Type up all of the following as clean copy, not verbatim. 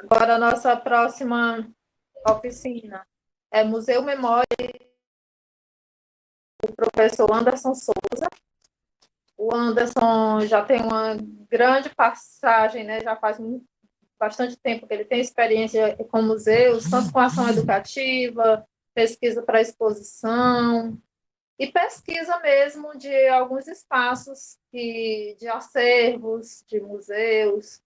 Agora, a nossa próxima oficina é Museu Memória, do professor Anderson Souza. O Anderson já tem uma grande passagem, né? Já faz bastante tempo que ele tem experiência com museus, tanto com ação educativa, pesquisa para exposição, e pesquisa mesmo de alguns espaços de acervos, de museus,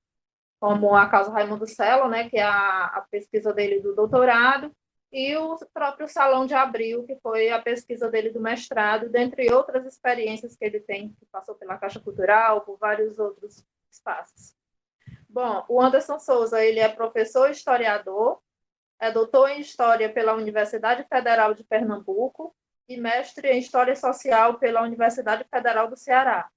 como a Casa Raimundo Sela, né, que é a pesquisa dele do doutorado, e o próprio Salão de Abril, que foi a pesquisa dele do mestrado, dentre outras experiências que ele tem, que passou pela Caixa Cultural, por vários outros espaços. Bom, o Anderson Souza, ele é professor historiador, é doutor em História pela Universidade Federal de Pernambuco e mestre em História Social pela Universidade Federal do Ceará.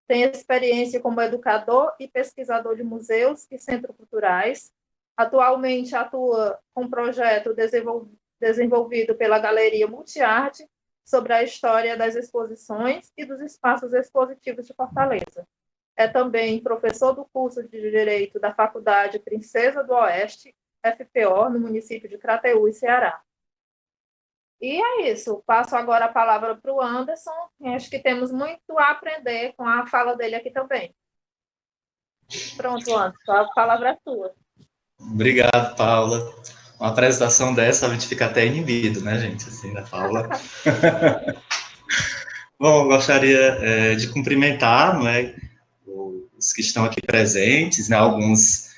Tem experiência como educador e pesquisador de museus e centros culturais. Atualmente atua com um projeto desenvolvido pela Galeria Multiarte sobre a história das exposições e dos espaços expositivos de Fortaleza. É também professor do curso de Direito da Faculdade Princesa do Oeste, FPO, no município de Crateús, Ceará. E é isso. Passo agora a palavra para o Anderson. Acho que temos muito a aprender com a fala dele aqui também. Pronto, Anderson, a palavra é tua. Obrigado, Paula. Uma apresentação dessa, a gente fica até inibido, né, gente, assim, da Paula. Bom, gostaria de cumprimentar, não é, os que estão aqui presentes, né, alguns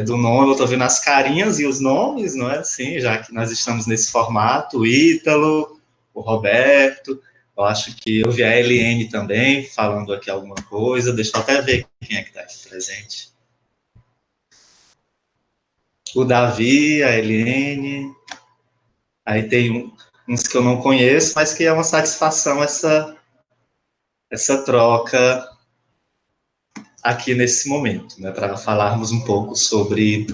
do nome, eu estou vendo as carinhas e os nomes, não é, assim, já que nós estamos nesse formato, o Ítalo, o Roberto, eu acho que eu vi a Eliane também, falando aqui alguma coisa, deixa eu até ver quem é que está aqui presente. O Davi, a Eliane, aí tem uns que eu não conheço, mas que é uma satisfação essa troca aqui nesse momento, né, para falarmos um pouco sobre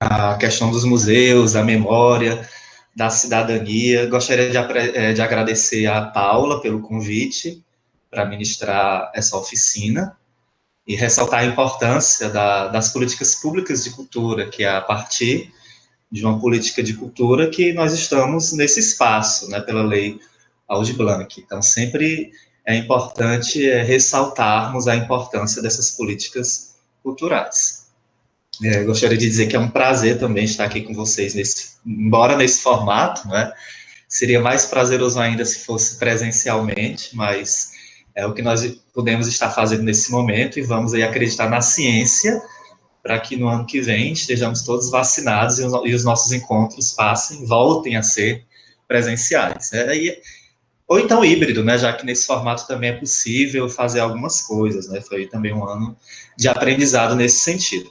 a questão dos museus, da memória, da cidadania. Gostaria de agradecer a Paula pelo convite para ministrar essa oficina e ressaltar a importância das políticas públicas de cultura, que é a partir de uma política de cultura que nós estamos nesse espaço, né, pela Lei Aldir Blanc. Então, sempre é importante ressaltarmos a importância dessas políticas culturais. Gostaria de dizer que é um prazer também estar aqui com vocês, embora nesse formato, né? Seria mais prazeroso ainda se fosse presencialmente, mas é o que nós podemos estar fazendo nesse momento e vamos aí acreditar na ciência para que no ano que vem estejamos todos vacinados e os nossos encontros voltem a ser presenciais. Ou então híbrido, né, já que nesse formato também é possível fazer algumas coisas, né, foi também um ano de aprendizado nesse sentido.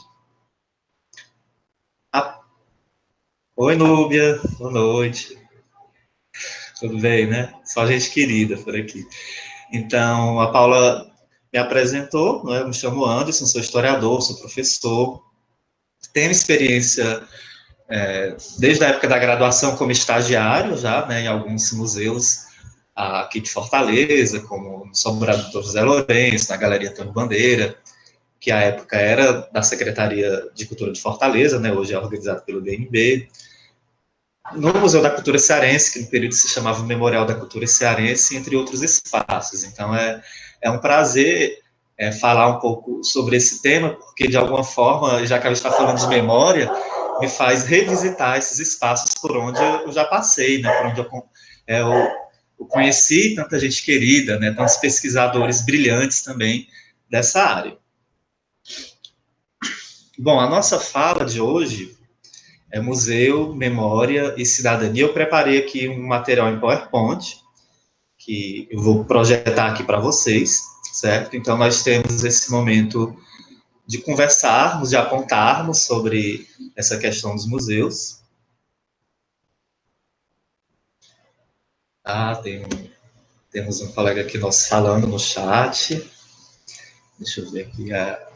Oi, Núbia, boa noite. Tudo bem, né? Só gente querida por aqui. Então, a Paula me apresentou, né? Eu me chamo Anderson, sou historiador, sou professor, tenho experiência desde a época da graduação como estagiário já, né, em alguns museus aqui de Fortaleza, como no Sobrado do José Lourenço, na Galeria Antônio Bandeira, que à época era da Secretaria de Cultura de Fortaleza, né, hoje é organizado pelo DNB, no Museu da Cultura Cearense, que no período se chamava Memorial da Cultura Cearense, entre outros espaços. Então, é um prazer falar um pouco sobre esse tema, porque, de alguma forma, já que a gente está falando de memória, me faz revisitar esses espaços por onde eu já passei, né, por onde eu conheci tanta gente querida, né, tantos pesquisadores brilhantes também dessa área. Bom, a nossa fala de hoje é Museu, Memória e Cidadania. Eu preparei aqui um material em PowerPoint, que eu vou projetar aqui para vocês, certo? Então, nós temos esse momento de conversarmos, de apontarmos sobre essa questão dos museus. Temos um colega aqui nosso falando no chat. Deixa eu ver aqui. A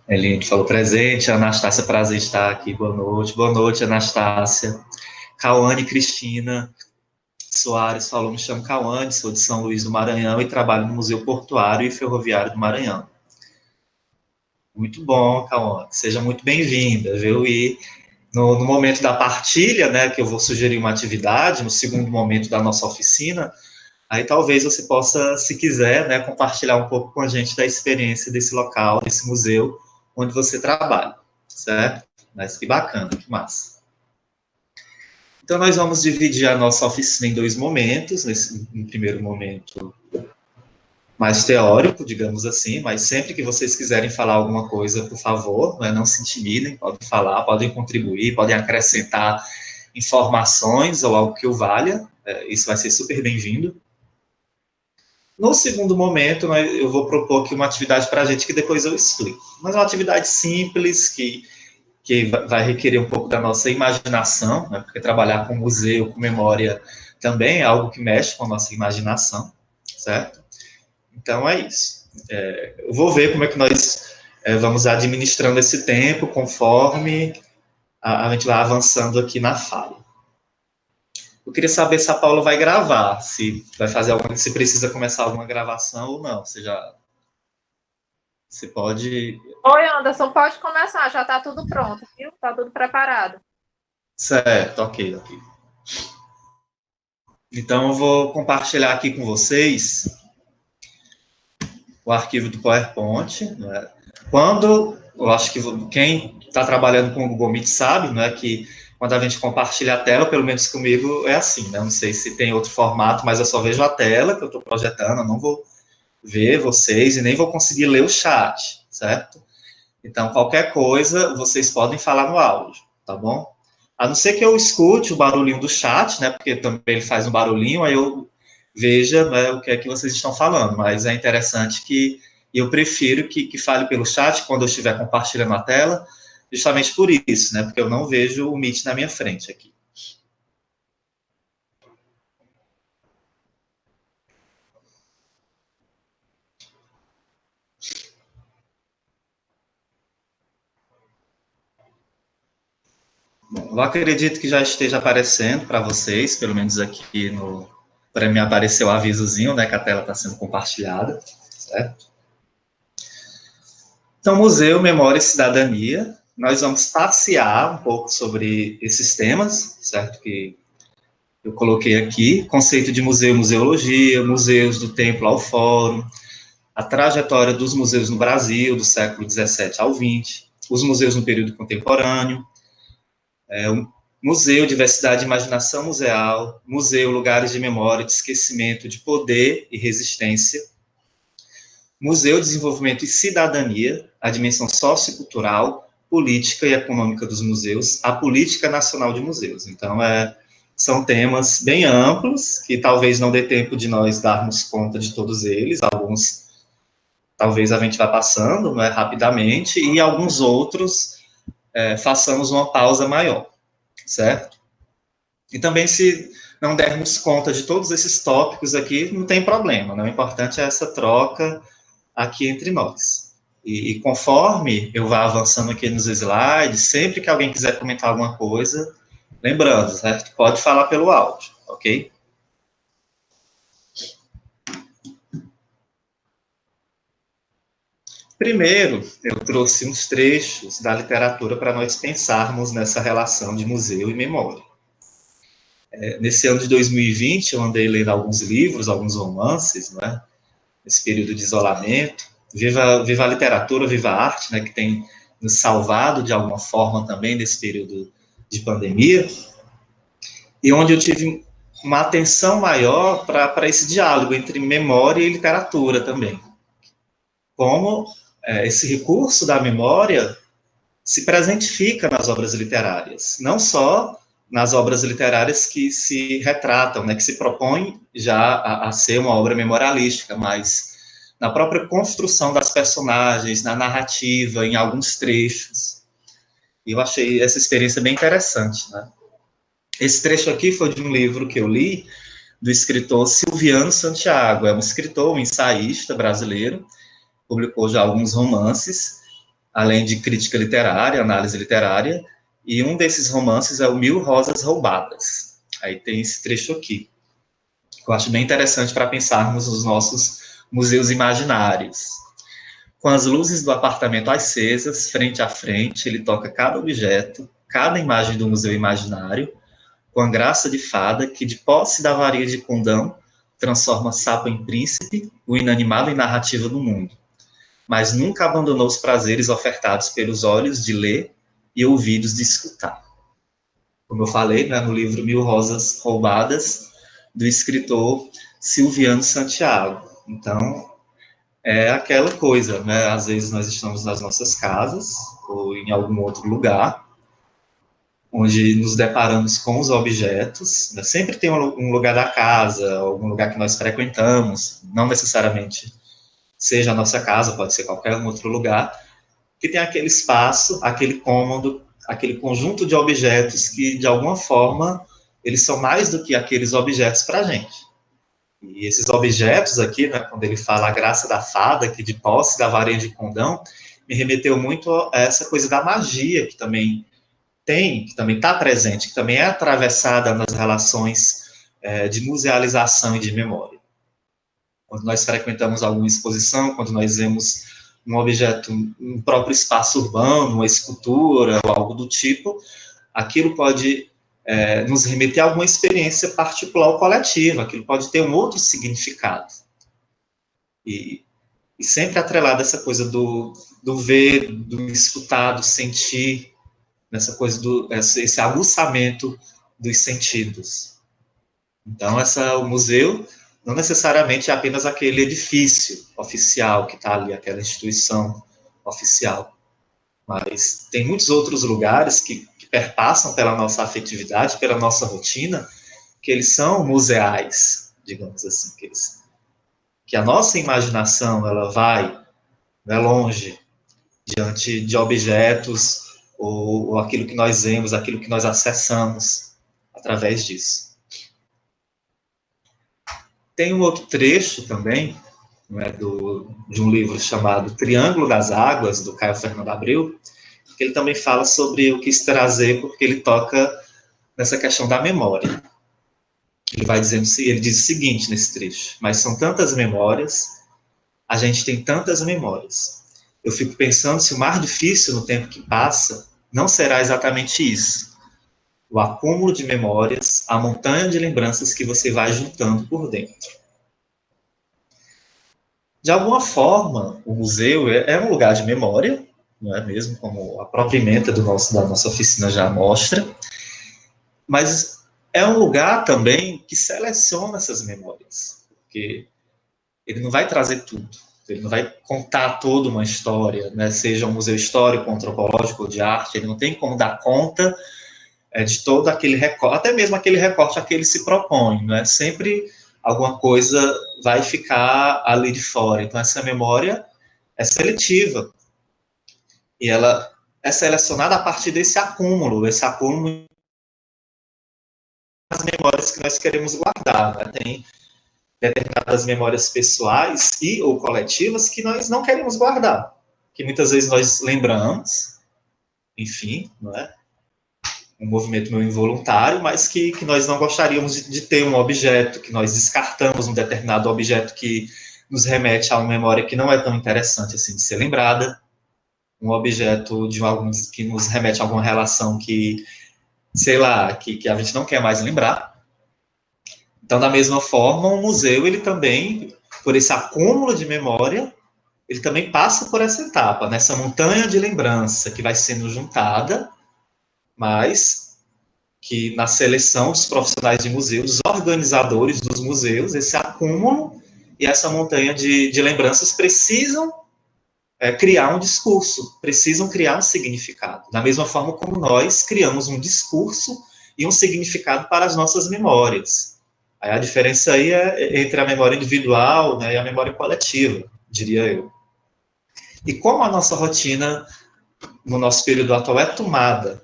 Eline que falou presente. A Anastácia, prazer estar aqui. Boa noite. Boa noite, Anastácia. Cauane Cristina Soares falou, me chamo Cauane, sou de São Luís do Maranhão e trabalho no Museu Portuário e Ferroviário do Maranhão. Muito bom, Kaone. Seja muito bem-vinda, viu? E no momento da partilha, né, que eu vou sugerir uma atividade, no segundo momento da nossa oficina, aí talvez você possa, se quiser, né, compartilhar um pouco com a gente da experiência desse local, desse museu onde você trabalha, certo? Mas que bacana, que massa. Então, nós vamos dividir a nossa oficina em dois momentos. Nesse primeiro momento, mais teórico, digamos assim, mas sempre que vocês quiserem falar alguma coisa, por favor, né, não se intimidem, podem falar, podem contribuir, podem acrescentar informações ou algo que o valha, isso vai ser super bem-vindo. No segundo momento, né, eu vou propor aqui uma atividade para a gente que depois eu explico. Mas é uma atividade simples, que vai requerer um pouco da nossa imaginação, né, porque trabalhar com museu, com memória, também é algo que mexe com a nossa imaginação, certo? Então, é isso. Eu vou ver como é que nós vamos administrando esse tempo conforme a gente vai avançando aqui na fala. Eu queria saber se a Paula vai gravar, se vai fazer alguma, se precisa começar alguma gravação ou não. Você pode... Oi, Anderson, pode começar, já está tudo pronto, viu? Está tudo preparado. Certo, ok. Então, eu vou compartilhar aqui com vocês o arquivo do PowerPoint. Né? Eu acho que quem está trabalhando com o Google Meet sabe, né, que quando a gente compartilha a tela, pelo menos comigo é assim, né? Não sei se tem outro formato, mas eu só vejo a tela que eu estou projetando, eu não vou ver vocês e nem vou conseguir ler o chat, certo? Então, qualquer coisa, vocês podem falar no áudio, tá bom? A não ser que eu escute o barulhinho do chat, né, porque também ele faz um barulhinho, aí eu veja, né, o que é que vocês estão falando, mas é interessante que eu prefiro que fale pelo chat quando eu estiver compartilhando a tela, justamente por isso, né, porque eu não vejo o Meet na minha frente aqui. Bom, eu acredito que já esteja aparecendo para vocês, pelo menos aqui no... Para mim apareceu o avisozinho, né, que a tela está sendo compartilhada, certo? Então, Museu, Memória e Cidadania, nós vamos passear um pouco sobre esses temas, certo? Que eu coloquei aqui, conceito de museu, museologia, museus do templo ao fórum, a trajetória dos museus no Brasil, do século XVII ao XX, os museus no período contemporâneo, o museu, diversidade e imaginação museal, museu, lugares de memória, de esquecimento, de poder e resistência, museu, desenvolvimento e cidadania, a dimensão sociocultural, política e econômica dos museus, a política nacional de museus. Então, são temas bem amplos, que talvez não dê tempo de nós darmos conta de todos eles, alguns talvez a gente vá passando, né, rapidamente, e alguns outros façamos uma pausa maior, certo? E também, se não dermos conta de todos esses tópicos aqui, não tem problema, né? O importante é essa troca aqui entre nós. E conforme eu vá avançando aqui nos slides, sempre que alguém quiser comentar alguma coisa, lembrando, certo? Pode falar pelo áudio, ok? Primeiro, eu trouxe uns trechos da literatura para nós pensarmos nessa relação de museu e memória. Nesse ano de 2020, eu andei lendo alguns livros, alguns romances, né? Nesse período de isolamento. Viva a literatura, viva a arte, né? Que tem nos salvado de alguma forma também nesse período de pandemia. E onde eu tive uma atenção maior para esse diálogo entre memória e literatura também. Como esse recurso da memória se presentifica nas obras literárias, não só nas obras literárias que se retratam, né, que se propõem já a ser uma obra memorialística, mas na própria construção das personagens, na narrativa, em alguns trechos. E eu achei essa experiência bem interessante, né? Esse trecho aqui foi de um livro que eu li, do escritor Silviano Santiago, é um escritor, um ensaísta brasileiro, publicou já alguns romances, além de crítica literária, análise literária, e um desses romances é o Mil Rosas Roubadas. Aí tem esse trecho aqui, que eu acho bem interessante para pensarmos nos nossos museus imaginários. Com as luzes do apartamento acesas, frente a frente, ele toca cada objeto, cada imagem do museu imaginário, com a graça de fada que, de posse da varinha de condão, transforma sapo em príncipe, o inanimado em narrativa do mundo. Mas nunca abandonou os prazeres ofertados pelos olhos de ler e ouvidos de escutar. Como eu falei, né, no livro Mil Rosas Roubadas, do escritor Silviano Santiago. Então, é aquela coisa, né? Às vezes nós estamos nas nossas casas ou em algum outro lugar, onde nos deparamos com os objetos, né? Sempre tem um lugar da casa, algum lugar que nós frequentamos, não necessariamente seja a nossa casa, pode ser qualquer outro lugar, que tem aquele espaço, aquele cômodo, aquele conjunto de objetos que, de alguma forma, eles são mais do que aqueles objetos para a gente. E esses objetos aqui, né, quando ele fala a graça da fada, que de posse da varinha de condão, me remeteu muito a essa coisa da magia que também tem, que também está presente, que também é atravessada nas relações de musealização e de memória. Quando nós frequentamos alguma exposição, quando nós vemos um objeto, um próprio espaço urbano, uma escultura ou algo do tipo, aquilo pode nos remeter a alguma experiência particular ou coletiva, aquilo pode ter um outro significado. E sempre atrelado a essa coisa do ver, do escutar, do sentir, nessa coisa esse aguçamento dos sentidos. Então, o museu não necessariamente é apenas aquele edifício oficial que está ali, aquela instituição oficial, mas tem muitos outros lugares que perpassam pela nossa afetividade, pela nossa rotina, que eles são museais, digamos assim, que a nossa imaginação ela vai longe diante de objetos ou aquilo que nós vemos, aquilo que nós acessamos através disso. Tem um outro trecho também, né, de um livro chamado Triângulo das Águas, do Caio Fernando Abreu, que ele também fala sobre eu quis trazer, porque ele toca nessa questão da memória. Ele diz o seguinte nesse trecho: mas são tantas memórias, a gente tem tantas memórias. Eu fico pensando se o mais difícil no tempo que passa não será exatamente isso. O acúmulo de memórias, a montanha de lembranças que você vai juntando por dentro. De alguma forma, o museu é um lugar de memória, não é mesmo? Como a própria ementa da nossa oficina já mostra, mas é um lugar também que seleciona essas memórias, porque ele não vai trazer tudo, ele não vai contar toda uma história, né? Seja um museu histórico, antropológico ou de arte, ele não tem como dar conta de todo aquele recorte, até mesmo aquele recorte a que ele se propõe, né? Sempre alguma coisa vai ficar ali de fora. Então, essa memória é seletiva. E ela é selecionada a partir desse acúmulo das memórias que nós queremos guardar. Né? Tem determinadas memórias pessoais e ou coletivas que nós não queremos guardar, que muitas vezes nós lembramos, enfim, não é? Um movimento meio involuntário, mas que nós não gostaríamos de ter um objeto, que nós descartamos um determinado objeto que nos remete a uma memória que não é tão interessante assim de ser lembrada, um objeto que nos remete a alguma relação que, sei lá, que a gente não quer mais lembrar. Então, da mesma forma, o museu, ele também, por esse acúmulo de memória, ele também passa por essa etapa, nessa montanha de lembrança que vai sendo juntada, mas que na seleção dos profissionais de museu, dos organizadores dos museus, esse acúmulo e essa montanha de lembranças precisam criar um discurso, precisam criar um significado, da mesma forma como nós criamos um discurso e um significado para as nossas memórias. Aí a diferença aí é entre a memória individual, né, e a memória coletiva, diria eu. E como a nossa rotina, no nosso período atual, é tomada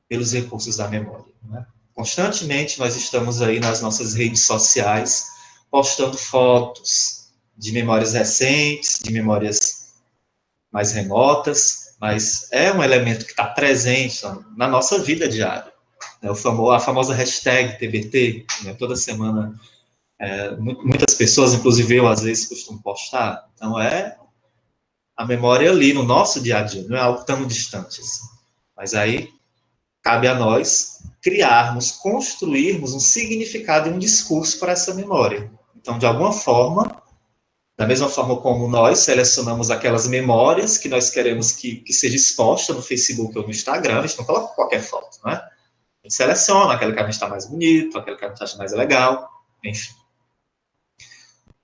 pelos recursos da memória. Né? Constantemente nós estamos aí nas nossas redes sociais postando fotos de memórias recentes, de memórias mais remotas, mas é um elemento que está presente na nossa vida diária. A famosa hashtag TBT, né? Toda semana muitas pessoas, inclusive eu, às vezes costumo postar. Então, a a memória ali no nosso dia a dia, não é algo tão distante assim. Mas aí cabe a nós criarmos, construirmos um significado e um discurso para essa memória. Então, de alguma forma, da mesma forma como nós selecionamos aquelas memórias que nós queremos que seja exposta no Facebook ou no Instagram, a gente não coloca qualquer foto, né? A gente seleciona aquela que a gente está mais bonito, aquela que a gente acha mais legal, enfim.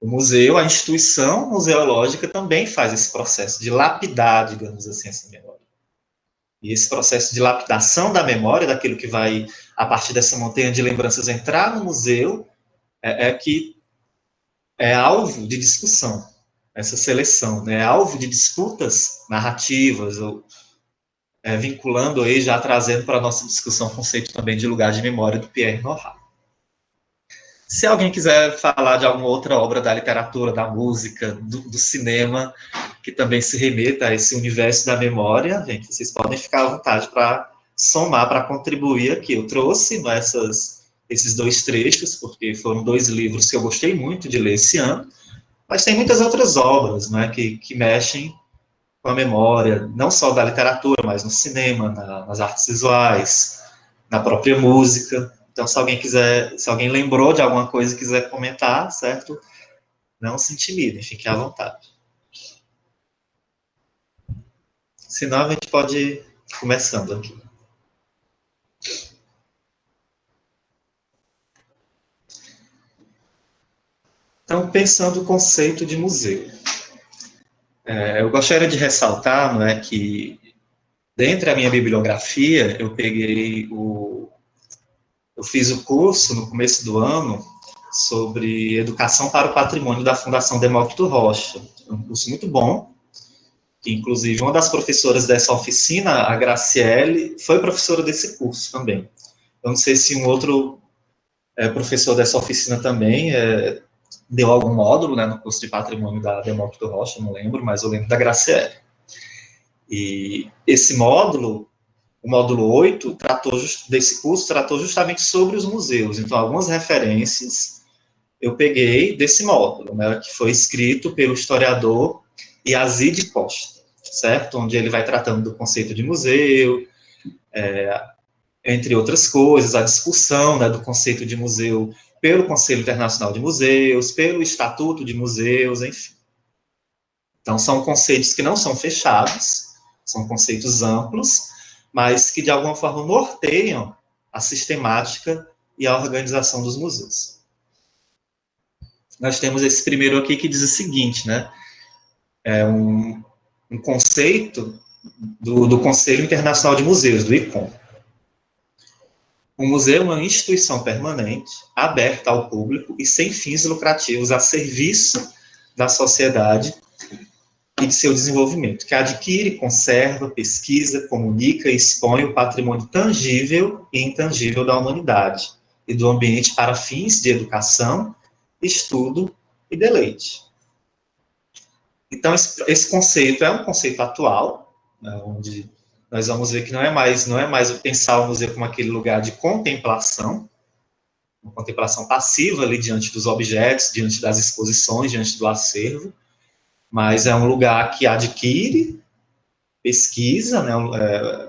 O museu, a instituição museológica também faz esse processo de lapidar, digamos assim, essa memória. E esse processo de lapidação da memória, daquilo que vai, a partir dessa montanha de lembranças, entrar no museu, que é alvo de discussão, essa seleção, né? É alvo de disputas narrativas, ou vinculando aí, já trazendo para a nossa discussão o conceito também de lugar de memória do Pierre Nora. Se alguém quiser falar de alguma outra obra da literatura, da música, do cinema, que também se remeta a esse universo da memória, gente, vocês podem ficar à vontade para somar, para contribuir aqui. Eu trouxe esses 2 trechos, porque foram 2 livros que eu gostei muito de ler esse ano, mas tem muitas outras obras, né, que mexem com a memória, não só da literatura, mas no cinema, nas artes visuais, na própria música. Então, se alguém lembrou de alguma coisa e quiser comentar, certo? Não se intimidem, fiquem à vontade. Senão, a gente pode ir começando aqui. Então, pensando o conceito de museu. Eu gostaria de ressaltar, não é, que, dentro da minha bibliografia, eu fiz o curso, no começo do ano, sobre Educação para o Patrimônio da Fundação Demócrito Rocha. É um curso muito bom, que, inclusive, uma das professoras dessa oficina, a Graciele, foi professora desse curso também. Eu não sei se um outro professor dessa oficina também deu algum módulo, né, no curso de Patrimônio da Demócrito Rocha, não lembro, mas eu lembro da Graciele. E esse módulo, o módulo 8, desse curso, tratou justamente sobre os museus. Então, algumas referências eu peguei desse módulo, né, que foi escrito pelo historiador Yazid Costa, certo? Onde ele vai tratando do conceito de museu, entre outras coisas, a discussão, né, do conceito de museu pelo Conselho Internacional de Museus, pelo Estatuto de Museus, enfim. Então, são conceitos que não são fechados, são conceitos amplos, mas que, de alguma forma, norteiam a sistemática e a organização dos museus. Nós temos esse primeiro aqui que diz o seguinte, né? É um conceito do Conselho Internacional de Museus, do ICOM. O museu é uma instituição permanente, aberta ao público e sem fins lucrativos, a serviço da sociedade e de seu desenvolvimento, que adquire, conserva, pesquisa, comunica e expõe o patrimônio tangível e intangível da humanidade e do ambiente para fins de educação, estudo e deleite. Então, esse conceito é um conceito atual, né, onde nós vamos ver que não é mais pensar o museu como aquele lugar de contemplação, uma contemplação passiva ali diante dos objetos, diante das exposições, diante do acervo, mas é um lugar que adquire, pesquisa, né,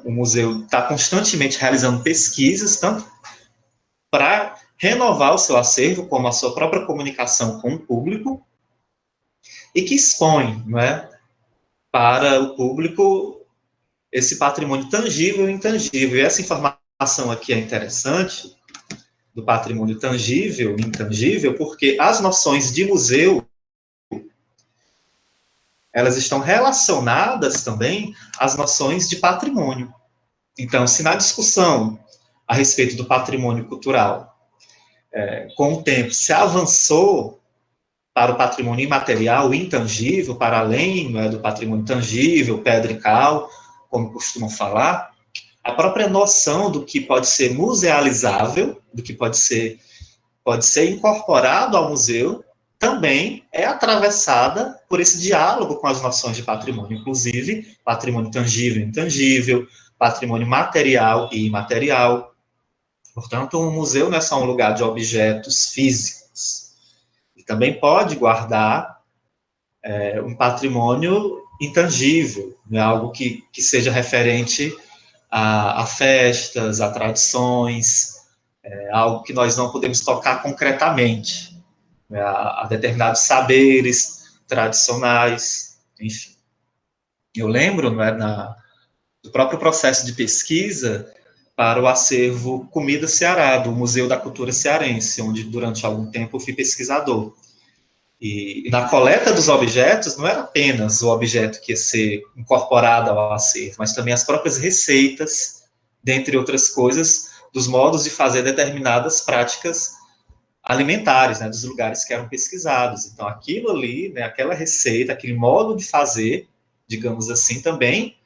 o museu está constantemente realizando pesquisas, tanto para renovar o seu acervo, como a sua própria comunicação com o público, e que expõe, não é, para o público esse patrimônio tangível e intangível. E essa informação aqui é interessante, do patrimônio tangível e intangível, porque as noções de museu, elas estão relacionadas também às noções de patrimônio. Então, se na discussão a respeito do patrimônio cultural, com o tempo, se avançou para o patrimônio imaterial, intangível, para além, né, do patrimônio tangível, pedra e cal, como costumam falar, a própria noção do que pode ser musealizável, do que pode ser incorporado ao museu, também é atravessada por esse diálogo com as noções de patrimônio, inclusive patrimônio tangível e intangível, patrimônio material e imaterial. Portanto, um museu não é só um lugar de objetos físicos. Ele também pode guardar um patrimônio intangível, né, algo que seja referente a festas, a tradições, algo que nós não podemos tocar concretamente, né, a determinados saberes tradicionais, enfim. Eu lembro, né, do próprio processo de pesquisa para o acervo Comida Ceará, do Museu da Cultura Cearense, onde durante algum tempo eu fui pesquisador. E na coleta dos objetos, não era apenas o objeto que ia ser incorporado ao acervo, mas também as próprias receitas, dentre outras coisas, dos modos de fazer determinadas práticas alimentares, né, dos lugares que eram pesquisados. Então, aquilo ali, né, aquela receita, aquele modo de fazer, digamos assim, também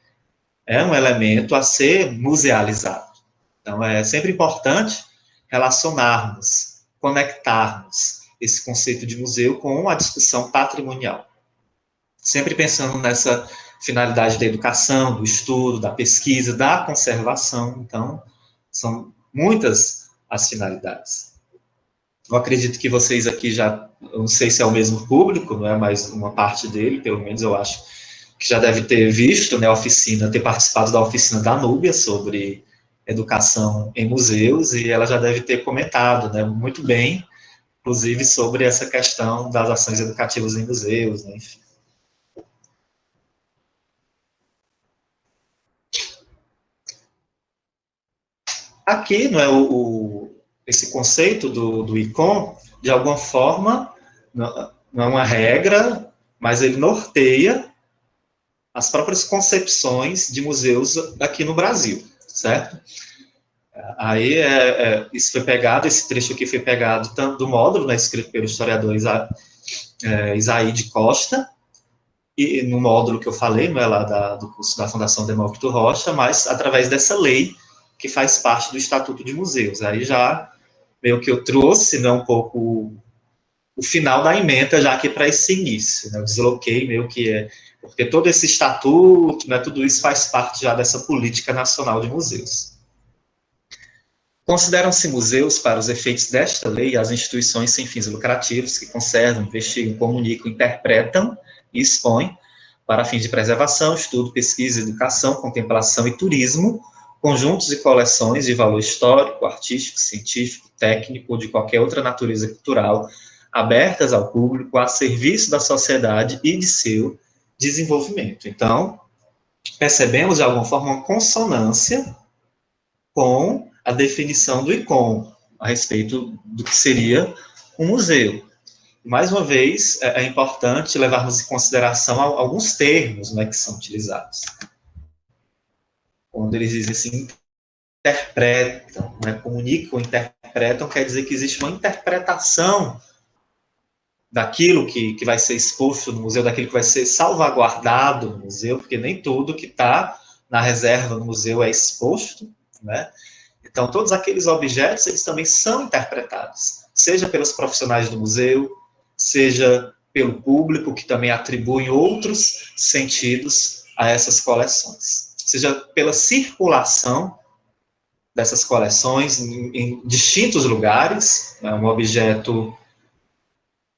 é um elemento a ser musealizado. Então, é sempre importante relacionarmos, conectarmos esse conceito de museu com a discussão patrimonial. Sempre pensando nessa finalidade da educação, do estudo, da pesquisa, da conservação. Então, são muitas as finalidades. Eu acredito que vocês aqui já, eu não sei se é o mesmo público, não é, mas uma parte dele, pelo menos eu acho, que já deve ter visto, né, a oficina, ter participado da oficina da Núbia sobre educação em museus, e ela já deve ter comentado, né, muito bem, inclusive sobre essa questão das ações educativas em museus, né, enfim. Aqui, não é, esse conceito do ICOM, de alguma forma, não é uma regra, mas ele norteia as próprias concepções de museus aqui no Brasil, certo? Aí, isso foi pegado, esse trecho aqui foi pegado tanto do módulo, né, escrito pelo historiador Isaí de Costa, e no módulo que eu falei, não é lá do curso da Fundação Demócrito Rocha, mas através dessa lei que faz parte do Estatuto de Museus. Aí já meio que eu trouxe, né, um pouco o final da ementa já aqui para esse início, né, eu desloquei meio que porque todo esse estatuto, né, tudo isso faz parte já dessa política nacional de museus. Consideram-se museus, para os efeitos desta lei, as instituições sem fins lucrativos que conservam, investigam, comunicam, interpretam e expõem, para fins de preservação, estudo, pesquisa, educação, contemplação e turismo, conjuntos e coleções de valor histórico, artístico, científico, técnico ou de qualquer outra natureza cultural, abertas ao público, a serviço da sociedade e de seu desenvolvimento. Então, percebemos, de alguma forma, uma consonância com a definição do ICOM, a respeito do que seria um museu. Mais uma vez, é importante levarmos em consideração alguns termos, né, que são utilizados. Quando eles dizem assim, interpretam, né, comunicam, interpretam, quer dizer que existe uma interpretação daquilo que vai ser exposto no museu, daquilo que vai ser salvaguardado no museu, porque nem tudo que está na reserva no museu é exposto, né? Então, todos aqueles objetos, eles também são interpretados, seja pelos profissionais do museu, seja pelo público, que também atribuem outros sentidos a essas coleções, seja pela circulação dessas coleções em distintos lugares, né, um objeto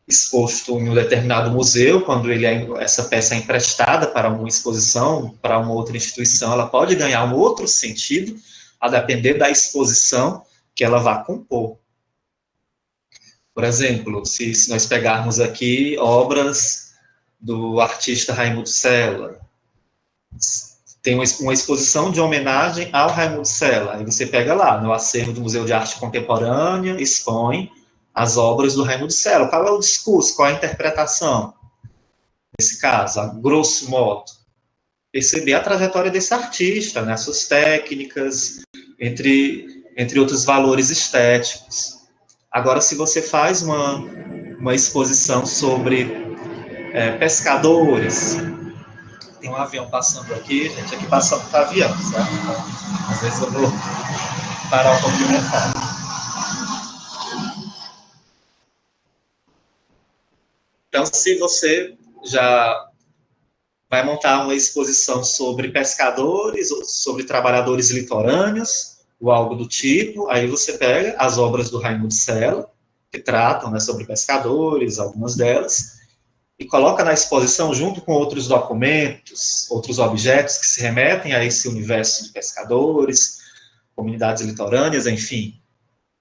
exposto em um determinado museu, quando essa peça é emprestada para uma exposição, para uma outra instituição, ela pode ganhar um outro sentido, a depender da exposição que ela vai compor. Por exemplo, se nós pegarmos aqui obras do artista Raimundo Sela, tem uma exposição de homenagem ao Raimundo Sela, aí você pega lá, no acervo do Museu de Arte Contemporânea, expõe as obras do Raimundo Sela. Qual é o discurso, qual é a interpretação? Nesse caso, a grosso modo, perceber a trajetória desse artista, né, suas técnicas, entre outros valores estéticos. Agora, se você faz uma exposição sobre pescadores, tem um avião passando aqui, gente, aqui passa muito avião, certo? Então, às vezes eu vou parar um pouquinho minha fala. Então, se você já vai montar uma exposição sobre pescadores, ou sobre trabalhadores litorâneos, ou algo do tipo, aí você pega as obras do Raimundo Sela, que tratam, né, sobre pescadores, algumas delas, e coloca na exposição junto com outros documentos, outros objetos que se remetem a esse universo de pescadores, comunidades litorâneas, enfim,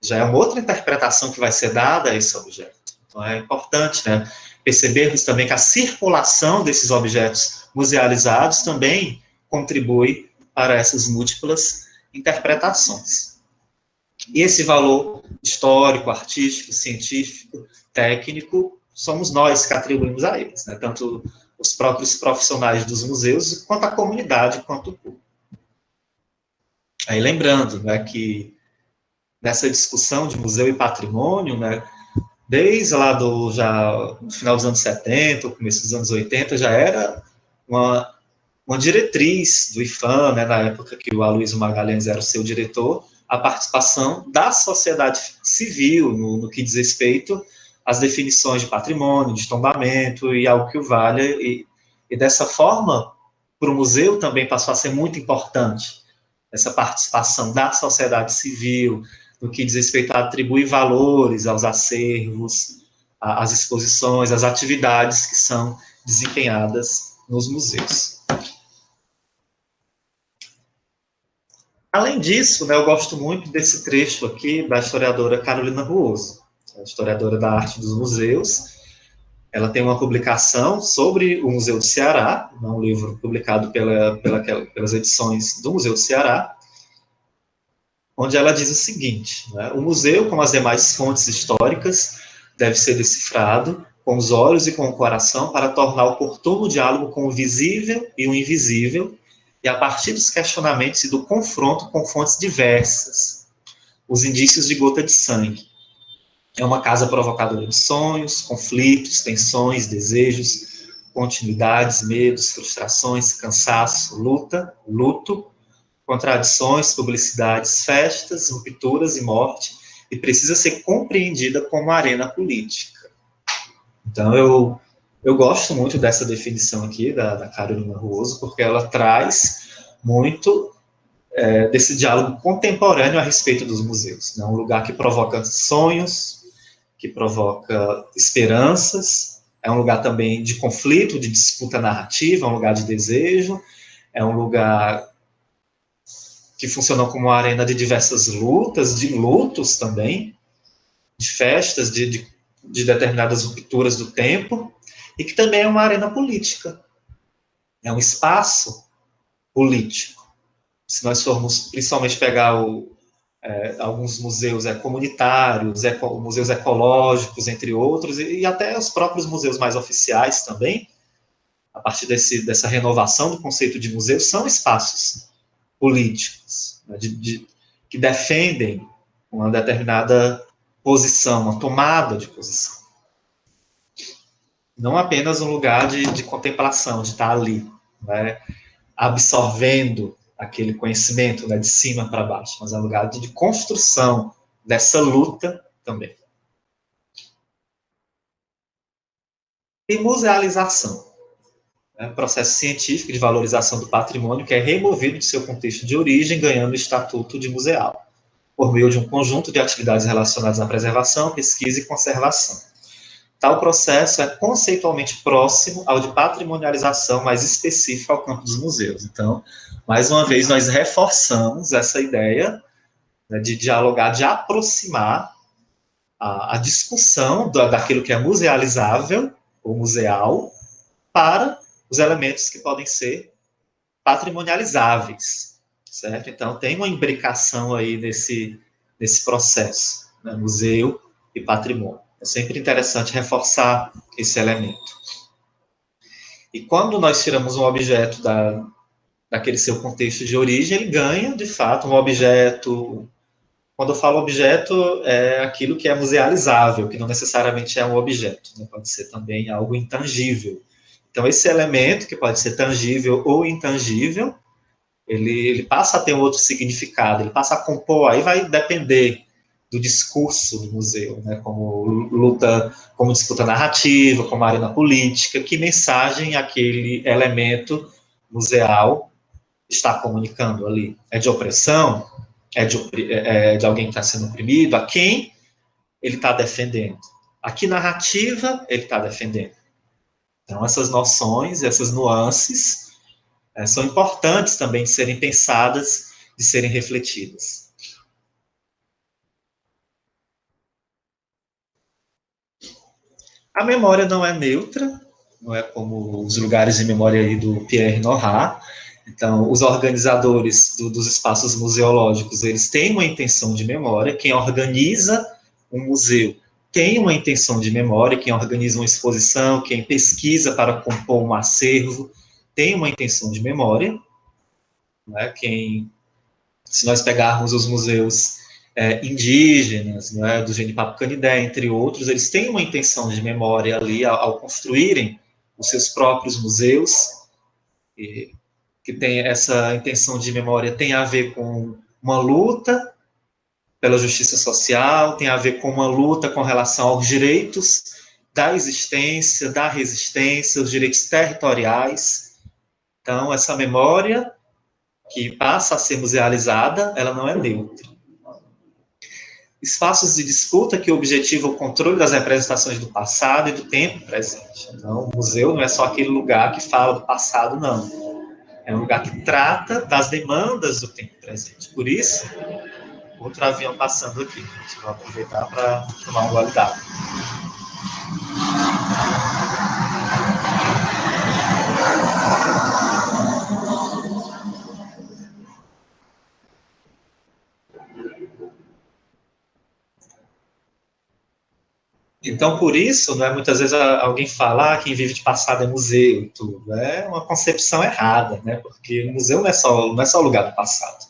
já é uma outra interpretação que vai ser dada a esse objeto. Então é importante, né, percebermos também que a circulação desses objetos musealizados também contribui para essas múltiplas interpretações. E esse valor histórico, artístico, científico, técnico, somos nós que atribuímos a eles, né? Tanto os próprios profissionais dos museus, quanto a comunidade, quanto o público. Aí lembrando, né, que nessa discussão de museu e patrimônio, né, desde lá no final dos anos 70, começo dos anos 80, já era uma diretriz do IPHAN, né, na época que o Aloysio Magalhães era o seu diretor, a participação da sociedade civil no que diz respeito às definições de patrimônio, de tombamento e algo que o valha, e dessa forma, para o museu também passou a ser muito importante essa participação da sociedade civil, no que diz respeito a atribuir valores aos acervos, às exposições, às atividades que são desempenhadas nos museus. Além disso, né, eu gosto muito desse trecho aqui da historiadora Carolina Ruoso, a historiadora da arte dos museus. Ela tem uma publicação sobre o Museu do Ceará, um livro publicado pelas edições do Museu do Ceará, onde ela diz o seguinte, né, o museu, como as demais fontes históricas, deve ser decifrado com os olhos e com o coração para tornar oportuno o diálogo com o visível e o invisível, e a partir dos questionamentos e do confronto com fontes diversas, os indícios de gota de sangue. É uma casa provocadora de sonhos, conflitos, tensões, desejos, continuidades, medos, frustrações, cansaço, luto, contradições, publicidades, festas, rupturas e morte, e precisa ser compreendida como arena política. Então, eu gosto muito dessa definição aqui, da Carolina Ruoso, porque ela traz muito desse diálogo contemporâneo a respeito dos museus. Né? Um lugar que provoca sonhos, que provoca esperanças, é um lugar também de conflito, de disputa narrativa, é um lugar de desejo, é um lugar que funcionou como uma arena de diversas lutas, de lutos também, de festas, de determinadas rupturas do tempo, e que também é uma arena política. É um espaço político. Se nós formos principalmente pegar alguns museus comunitários, museus ecológicos, entre outros, e até os próprios museus mais oficiais também, a partir dessa renovação do conceito de museu, são espaços políticos, né, que defendem uma determinada posição, uma tomada de posição. Não apenas um lugar de contemplação, de estar ali, né, absorvendo aquele conhecimento, né, de cima para baixo, mas é um lugar de construção dessa luta também. E musealização. Processo científico de valorização do patrimônio que é removido de seu contexto de origem, ganhando o estatuto de museal, por meio de um conjunto de atividades relacionadas à preservação, pesquisa e conservação. Tal processo é conceitualmente próximo ao de patrimonialização, mais específico ao campo dos museus. Então, mais uma vez, nós reforçamos essa ideia, né, de dialogar, de aproximar a discussão daquilo que é musealizável, ou museal, para os elementos que podem ser patrimonializáveis, certo? Então, tem uma imbricação aí nesse processo, né, museu e patrimônio. É sempre interessante reforçar esse elemento. E quando nós tiramos um objeto daquele seu contexto de origem, ele ganha, de fato, um objeto. Quando eu falo objeto, é aquilo que é musealizável, que não necessariamente é um objeto, né? Pode ser também algo intangível. Então, esse elemento, que pode ser tangível ou intangível, ele passa a ter um outro significado, ele passa a compor, aí vai depender do discurso do museu, né, como luta, como disputa narrativa, como arena política, que mensagem aquele elemento museal está comunicando ali. É de opressão? É de alguém que está sendo oprimido? A quem ele está defendendo? A que narrativa ele está defendendo? Então, essas noções, essas nuances, são importantes também de serem pensadas, de serem refletidas. A memória não é neutra, não é como os lugares de memória aí do Pierre Nora. Então, os organizadores dos espaços museológicos, eles têm uma intenção de memória. Quem organiza um museu tem uma intenção de memória. Quem organiza uma exposição, quem pesquisa para compor um acervo, tem uma intenção de memória. Né? Se nós pegarmos os museus indígenas, né, do Genipapo Canindé, entre outros, eles têm uma intenção de memória ali ao construírem os seus próprios museus, que tem essa intenção de memória, tem a ver com uma luta pela justiça social, tem a ver com uma luta com relação aos direitos da existência, da resistência, os direitos territoriais. Então, essa memória que passa a ser musealizada, ela não é neutra. Espaços de disputa que objetivam o controle das representações do passado e do tempo presente. Então, o museu não é só aquele lugar que fala do passado, não. É um lugar que trata das demandas do tempo presente. Por isso, outro avião passando aqui. A gente vai aproveitar para tomar um gole d'água. Então, por isso, né, muitas vezes alguém fala que quem vive de passado é museu e tudo. É uma concepção errada, né? Porque o museu não é só o lugar do passado.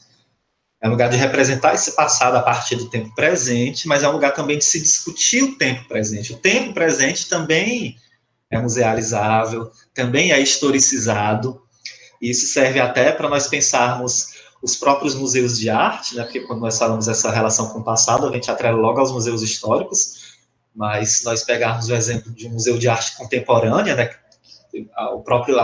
É um lugar de representar esse passado a partir do tempo presente, mas é um lugar também de se discutir o tempo presente. O tempo presente também é musealizável, também é historicizado, e isso serve até para nós pensarmos os próprios museus de arte, né? Porque quando nós falamos essa relação com o passado, a gente atrela logo aos museus históricos, mas se nós pegarmos o exemplo de um museu de arte contemporânea, né, a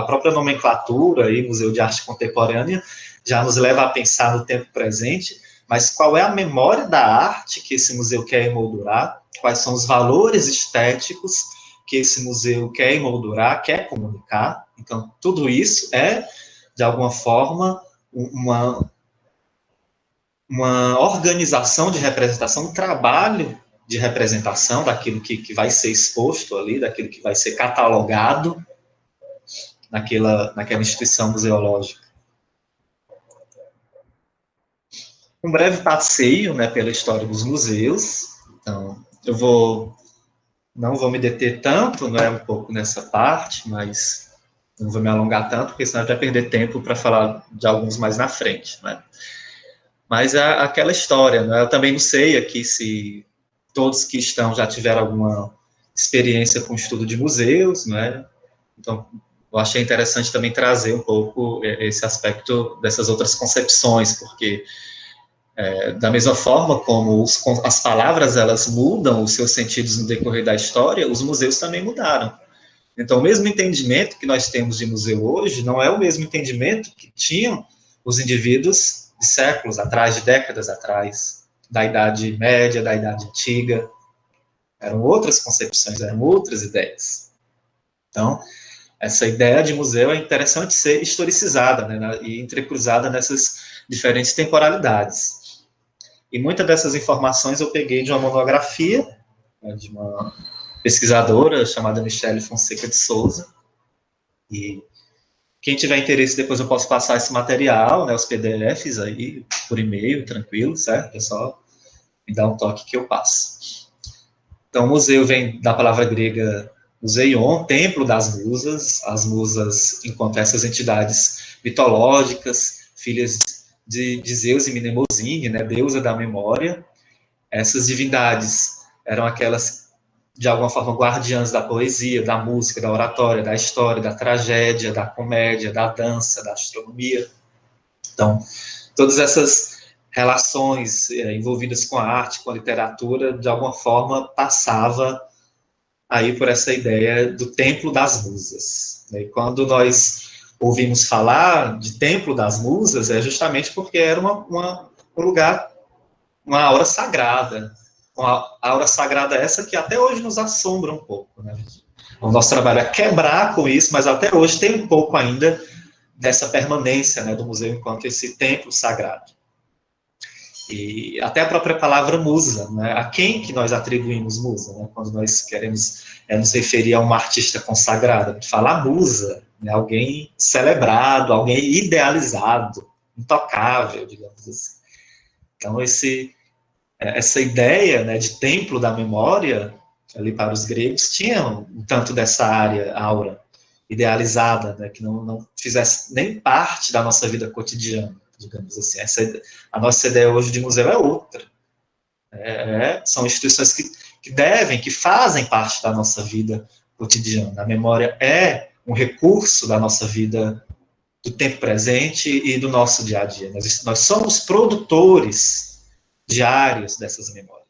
própria nomenclatura aí, museu de arte contemporânea, já nos leva a pensar no tempo presente, mas qual é a memória da arte que esse museu quer emoldurar, quais são os valores estéticos que esse museu quer emoldurar, quer comunicar. Então, tudo isso é, de alguma forma, uma organização de representação, um trabalho de representação daquilo que vai ser exposto ali, daquilo que vai ser catalogado naquela instituição museológica. Um breve passeio, né, pela história dos museus. Então, não vou me deter tanto, né, um pouco nessa parte, mas não vou me alongar tanto, porque senão a gente vai perder tempo para falar de alguns mais na frente, né? Mas é aquela história, né? Eu também não sei aqui se todos que estão já tiveram alguma experiência com estudo de museus, né? Então, eu achei interessante também trazer um pouco esse aspecto dessas outras concepções, porque da mesma forma como as palavras elas mudam os seus sentidos no decorrer da história, os museus também mudaram. Então, o mesmo entendimento que nós temos de museu hoje não é o mesmo entendimento que tinham os indivíduos de séculos atrás, de décadas atrás, da Idade Média, da Idade Antiga. Eram outras concepções, eram outras ideias. Então, essa ideia de museu é interessante ser historicizada, né, e entrecruzada nessas diferentes temporalidades. E muitas dessas informações eu peguei de uma monografia, né, de uma pesquisadora chamada Michele Fonseca de Souza, e quem tiver interesse, depois eu posso passar esse material, né, os PDFs aí, por e-mail, tranquilo, certo? É só me dar um toque que eu passo. Então, o museu vem da palavra grega museion, templo das musas, as musas enquanto essas entidades mitológicas, filhas de Zeus e Mnemosine, né, deusa da memória. Essas divindades eram aquelas, de alguma forma, guardiãs da poesia, da música, da oratória, da história, da tragédia, da comédia, da dança, da astronomia. Então, todas essas relações envolvidas com a arte, com a literatura, de alguma forma, passava aí por essa ideia do templo das musas. E quando nós ouvimos falar de templo das musas, é justamente porque era um lugar, uma aura sagrada, uma aura sagrada essa que até hoje nos assombra um pouco, né? O nosso trabalho é quebrar com isso, mas até hoje tem um pouco ainda dessa permanência, né, do museu enquanto esse templo sagrado. E até a própria palavra musa, né, a quem que nós atribuímos musa, né, quando nós queremos nos referir a uma artista consagrada, falar musa, né, alguém celebrado, alguém idealizado, intocável, digamos assim. Então, essa ideia, né, de templo da memória, ali para os gregos, tinha um tanto dessa área, aura, idealizada, né, que não fizesse nem parte da nossa vida cotidiana, digamos assim. A nossa ideia hoje de museu é outra. São instituições que fazem parte da nossa vida cotidiana. A memória é um recurso da nossa vida, do tempo presente e do nosso dia a dia. Nós somos produtores diários dessas memórias.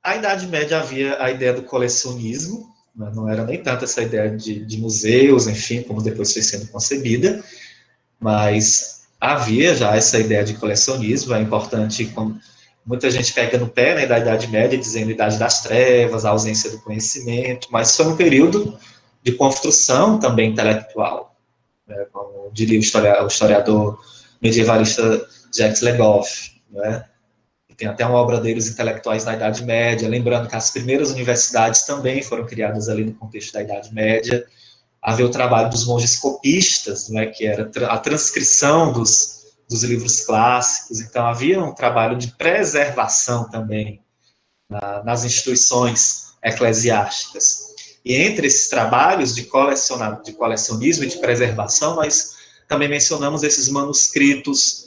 A Idade Média havia a ideia do colecionismo, né? Não era nem tanto essa ideia de museus, enfim, como depois foi sendo concebida, mas havia já essa ideia de colecionismo. É importante, quando muita gente pega no pé, né, da Idade Média, dizendo Idade das Trevas, a ausência do conhecimento, mas foi um período de construção também intelectual, né, como diria o historiador medievalista Jacques Le Goff, né? Tem até uma obra deles, Intelectuais na Idade Média, lembrando que as primeiras universidades também foram criadas ali no contexto da Idade Média. Havia o trabalho dos monges copistas, né, que era a transcrição dos livros clássicos. Então, havia um trabalho de preservação também nas instituições eclesiásticas. E entre esses trabalhos de colecionismo e de preservação, nós também mencionamos esses manuscritos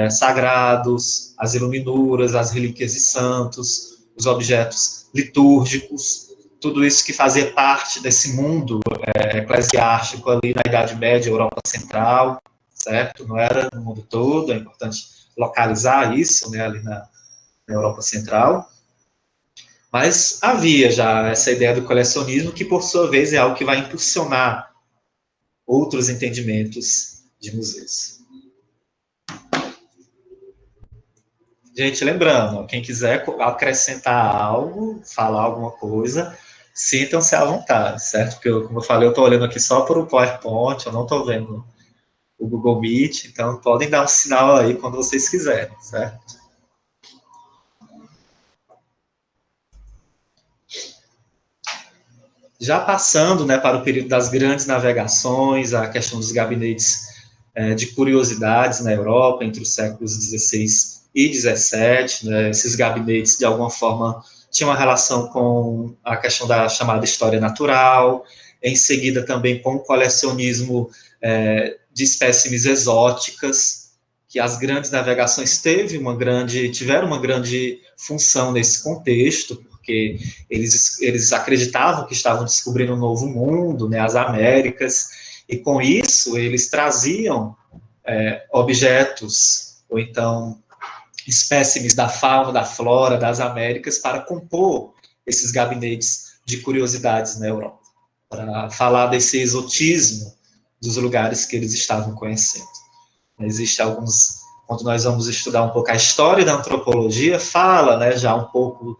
sagrados, as iluminuras, as relíquias de santos, os objetos litúrgicos, tudo isso que fazia parte desse mundo eclesiástico ali na Idade Média, Europa Central, certo? Não era no mundo todo, é importante localizar isso, né, ali na Europa Central. Mas havia já essa ideia do colecionismo, que por sua vez é algo que vai impulsionar outros entendimentos de museus. Gente, lembrando, quem quiser acrescentar algo, falar alguma coisa, sintam-se à vontade, certo? Porque, como eu falei, eu estou olhando aqui só por o PowerPoint, eu não estou vendo o Google Meet, então podem dar um sinal aí quando vocês quiserem, certo? Já passando, né, para o período das grandes navegações, a questão dos gabinetes de curiosidades na Europa, entre os séculos XVI e XVII, né, esses gabinetes, de alguma forma, tinham uma relação com a questão da chamada história natural, em seguida também com o colecionismo de espécimes exóticas, que as grandes navegações tiveram uma grande função nesse contexto, porque eles acreditavam que estavam descobrindo um novo mundo, né, as Américas, e com isso eles traziam objetos, ou então espécimes da fauna, da flora, das Américas, para compor esses gabinetes de curiosidades na Europa, para falar desse exotismo dos lugares que eles estavam conhecendo. Existe alguns, quando nós vamos estudar um pouco a história da antropologia, fala, né, já um pouco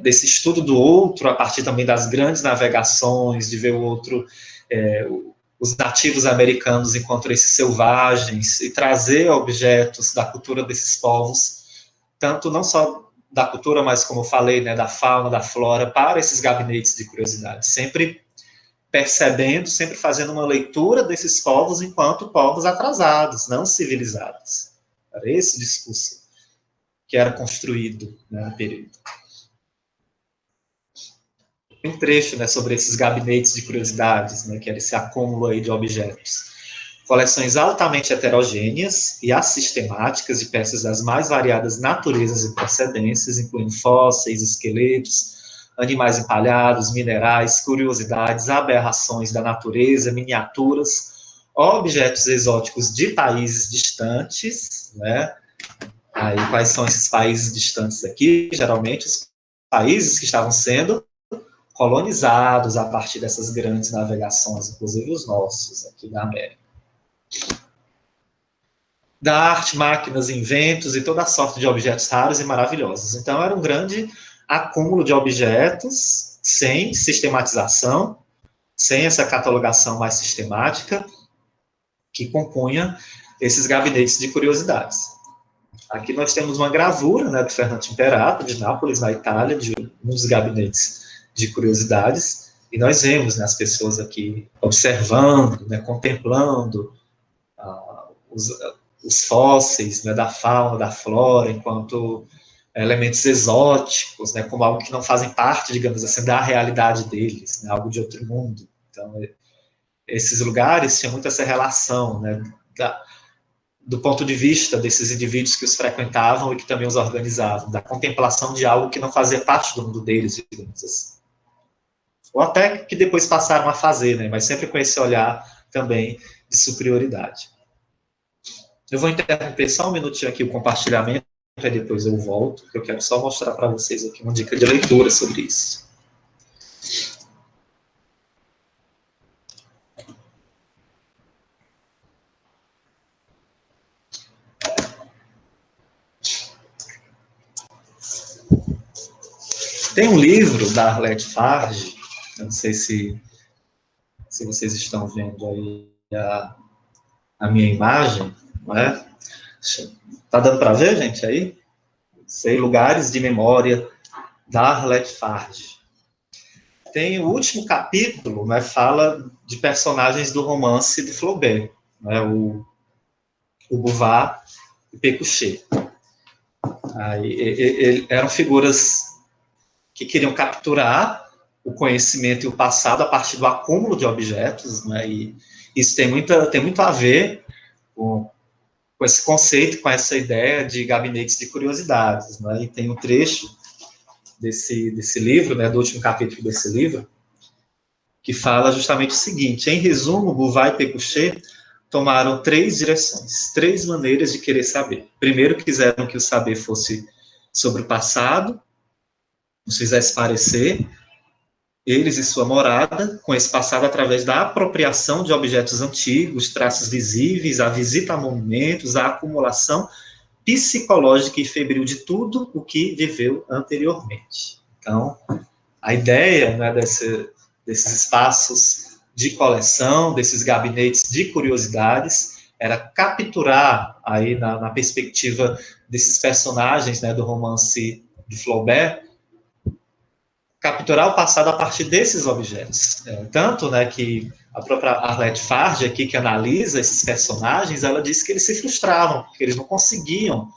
desse estudo do outro, a partir também das grandes navegações, de ver o outro, os nativos americanos enquanto esses selvagens, e trazer objetos da cultura desses povos, tanto não só da cultura, mas como eu falei, né, da fauna, da flora, para esses gabinetes de curiosidade, sempre percebendo, sempre fazendo uma leitura desses povos enquanto povos atrasados, não civilizados. Era esse o discurso que era construído, né, no período. Um trecho, né, sobre esses gabinetes de curiosidades, né, que era esse acúmulo aí de objetos. Coleções altamente heterogêneas e assistemáticas de peças das mais variadas naturezas e procedências, incluindo fósseis, esqueletos, animais empalhados, minerais, curiosidades, aberrações da natureza, miniaturas, objetos exóticos de países distantes, né? Aí, quais são esses países distantes aqui? Geralmente, os países que estavam sendo colonizados a partir dessas grandes navegações, inclusive os nossos aqui da América. da arte, máquinas, inventos e toda sorte de objetos raros e maravilhosos. Então, era um grande acúmulo de objetos, sem sistematização, sem essa catalogação mais sistemática, que compunha esses gabinetes de curiosidades. Aqui nós temos uma gravura, né, do Fernando Imperato, de Nápoles, na Itália, de um dos gabinetes de curiosidades, e nós vemos, né, as pessoas aqui observando, né, contemplando os fósseis, né, da fauna, da flora, enquanto elementos exóticos, né, como algo que não fazem parte, digamos assim, da realidade deles, né, algo de outro mundo. Então, esses lugares tinham muito essa relação, né, do ponto de vista desses indivíduos que os frequentavam e que também os organizavam, da contemplação de algo que não fazia parte do mundo deles, digamos assim. Ou até que depois passaram a fazer, né, mas sempre com esse olhar também de superioridade. Eu vou interromper só um minutinho aqui o compartilhamento, e depois eu volto, porque eu quero só mostrar para vocês aqui uma dica de leitura sobre isso. Tem um livro da Arlette Farge, eu não sei se vocês estão vendo aí a minha imagem, não é? Tá dando para ver, gente, aí? Sei, Lugares de Memória, da Arlette Farge. Tem o último capítulo, né, fala de personagens do romance de Flaubert, né, o Bouvard e Pécuchet. Eram figuras que queriam capturar o conhecimento e o passado a partir do acúmulo de objetos, né, e isso tem muito a ver com esse conceito, com essa ideia de gabinetes de curiosidades, né, e tem um trecho desse livro, né, do último capítulo desse livro, que fala justamente o seguinte: em resumo, Bouvard e Pécuchet tomaram 3 direções, 3 maneiras de querer saber. Primeiro, quiseram que o saber fosse sobre o passado, nos fizesse parecer eles e sua morada com esse passado através da apropriação de objetos antigos, traços visíveis, a visita a monumentos, a acumulação psicológica e febril de tudo o que viveu anteriormente. Então, a ideia, né, desses espaços de coleção, desses gabinetes de curiosidades, era capturar aí na perspectiva desses personagens, né, do romance de Flaubert, capturar o passado a partir desses objetos. Tanto, né, que a própria Arlette Farge aqui, que analisa esses personagens, ela diz que eles se frustravam, porque eles não conseguiam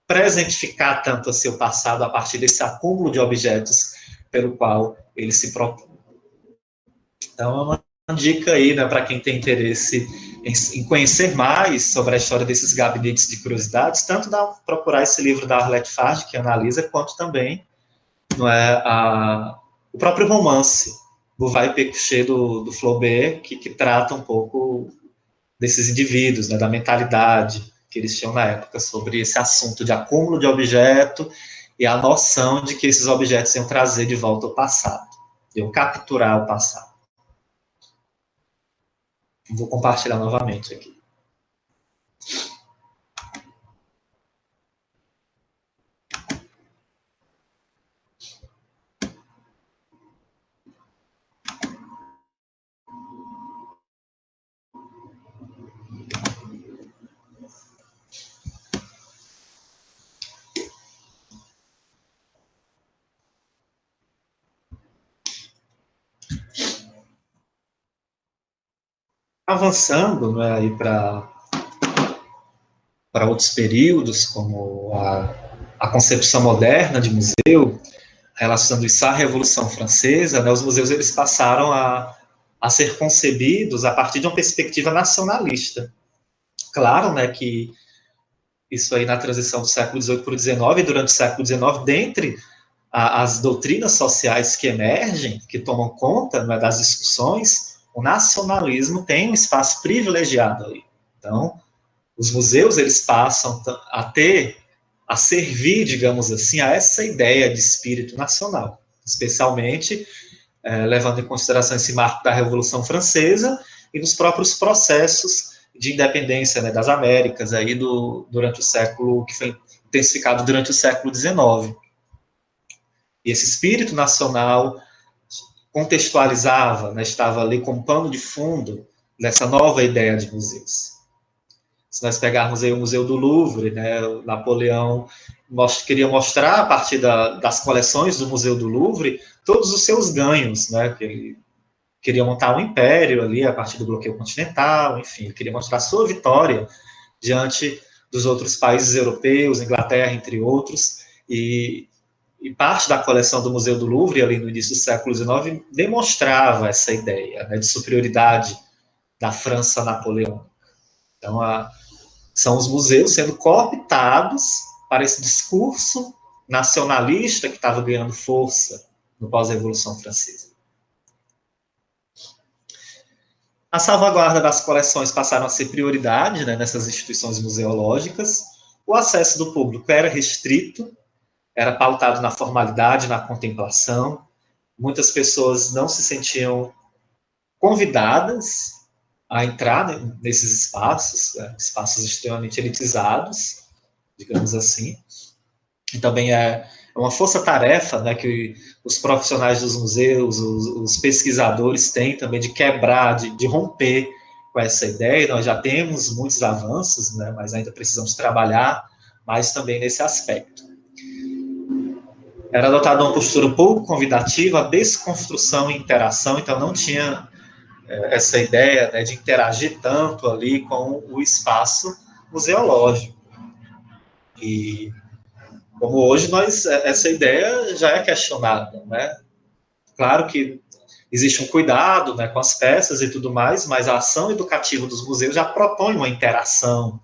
presentificar tanto o seu passado a partir desse acúmulo de objetos pelo qual eles se propõem. Então, é uma dica aí, né, para quem tem interesse em conhecer mais sobre a história desses gabinetes de curiosidades, tanto procurar esse livro da Arlette Farge, que analisa, quanto também não é, o próprio romance, Bouvard e Pécuchet, do Flaubert, que trata um pouco desses indivíduos, né, da mentalidade que eles tinham na época sobre esse assunto de acúmulo de objeto e a noção de que esses objetos iam trazer de volta o passado, iam capturar o passado. Vou compartilhar novamente aqui. Avançando, né, aí para outros períodos, como a concepção moderna de museu, relacionando isso à Revolução Francesa, né, os museus eles passaram a ser concebidos a partir de uma perspectiva nacionalista. Claro, né, que isso aí na transição do século XVIII para o XIX, e durante o século XIX, dentre as doutrinas sociais que emergem, que tomam conta, né, das discussões, o nacionalismo tem um espaço privilegiado ali. Então, os museus, eles passam a servir, digamos assim, a essa ideia de espírito nacional, especialmente levando em consideração esse marco da Revolução Francesa e nos próprios processos de independência, né, das Américas, aí durante o século, que foi intensificado durante o século XIX. E esse espírito nacional contextualizava, né, estava ali como pano de fundo dessa nova ideia de museus. Se nós pegarmos aí o Museu do Louvre, né, o Napoleão queria mostrar, a partir das coleções do Museu do Louvre, todos os seus ganhos, né, que ele queria montar um império ali, a partir do bloqueio continental, enfim, ele queria mostrar a sua vitória diante dos outros países europeus, Inglaterra, entre outros, e parte da coleção do Museu do Louvre, ali no início do século XIX, demonstrava essa ideia, né, de superioridade da França napoleônica. Então, são os museus sendo cooptados para esse discurso nacionalista que estava ganhando força no pós-Revolução Francesa. A salvaguarda das coleções passaram a ser prioridade, né, nessas instituições museológicas. O acesso do público era restrito, era pautado na formalidade, na contemplação. Muitas pessoas não se sentiam convidadas a entrar nesses espaços, né, espaços extremamente elitizados, digamos assim. E também é uma força-tarefa, né, que os profissionais dos museus, os pesquisadores têm também de quebrar, de romper com essa ideia. Nós já temos muitos avanços, né, mas ainda precisamos trabalhar mais também nesse aspecto. Era adotada uma postura um pouco convidativa, a desconstrução e interação, então não tinha essa ideia, né, de interagir tanto ali com o espaço museológico. E como hoje essa ideia já é questionada, né? Claro que existe um cuidado, né, com as peças e tudo mais, mas a ação educativa dos museus já propõe uma interação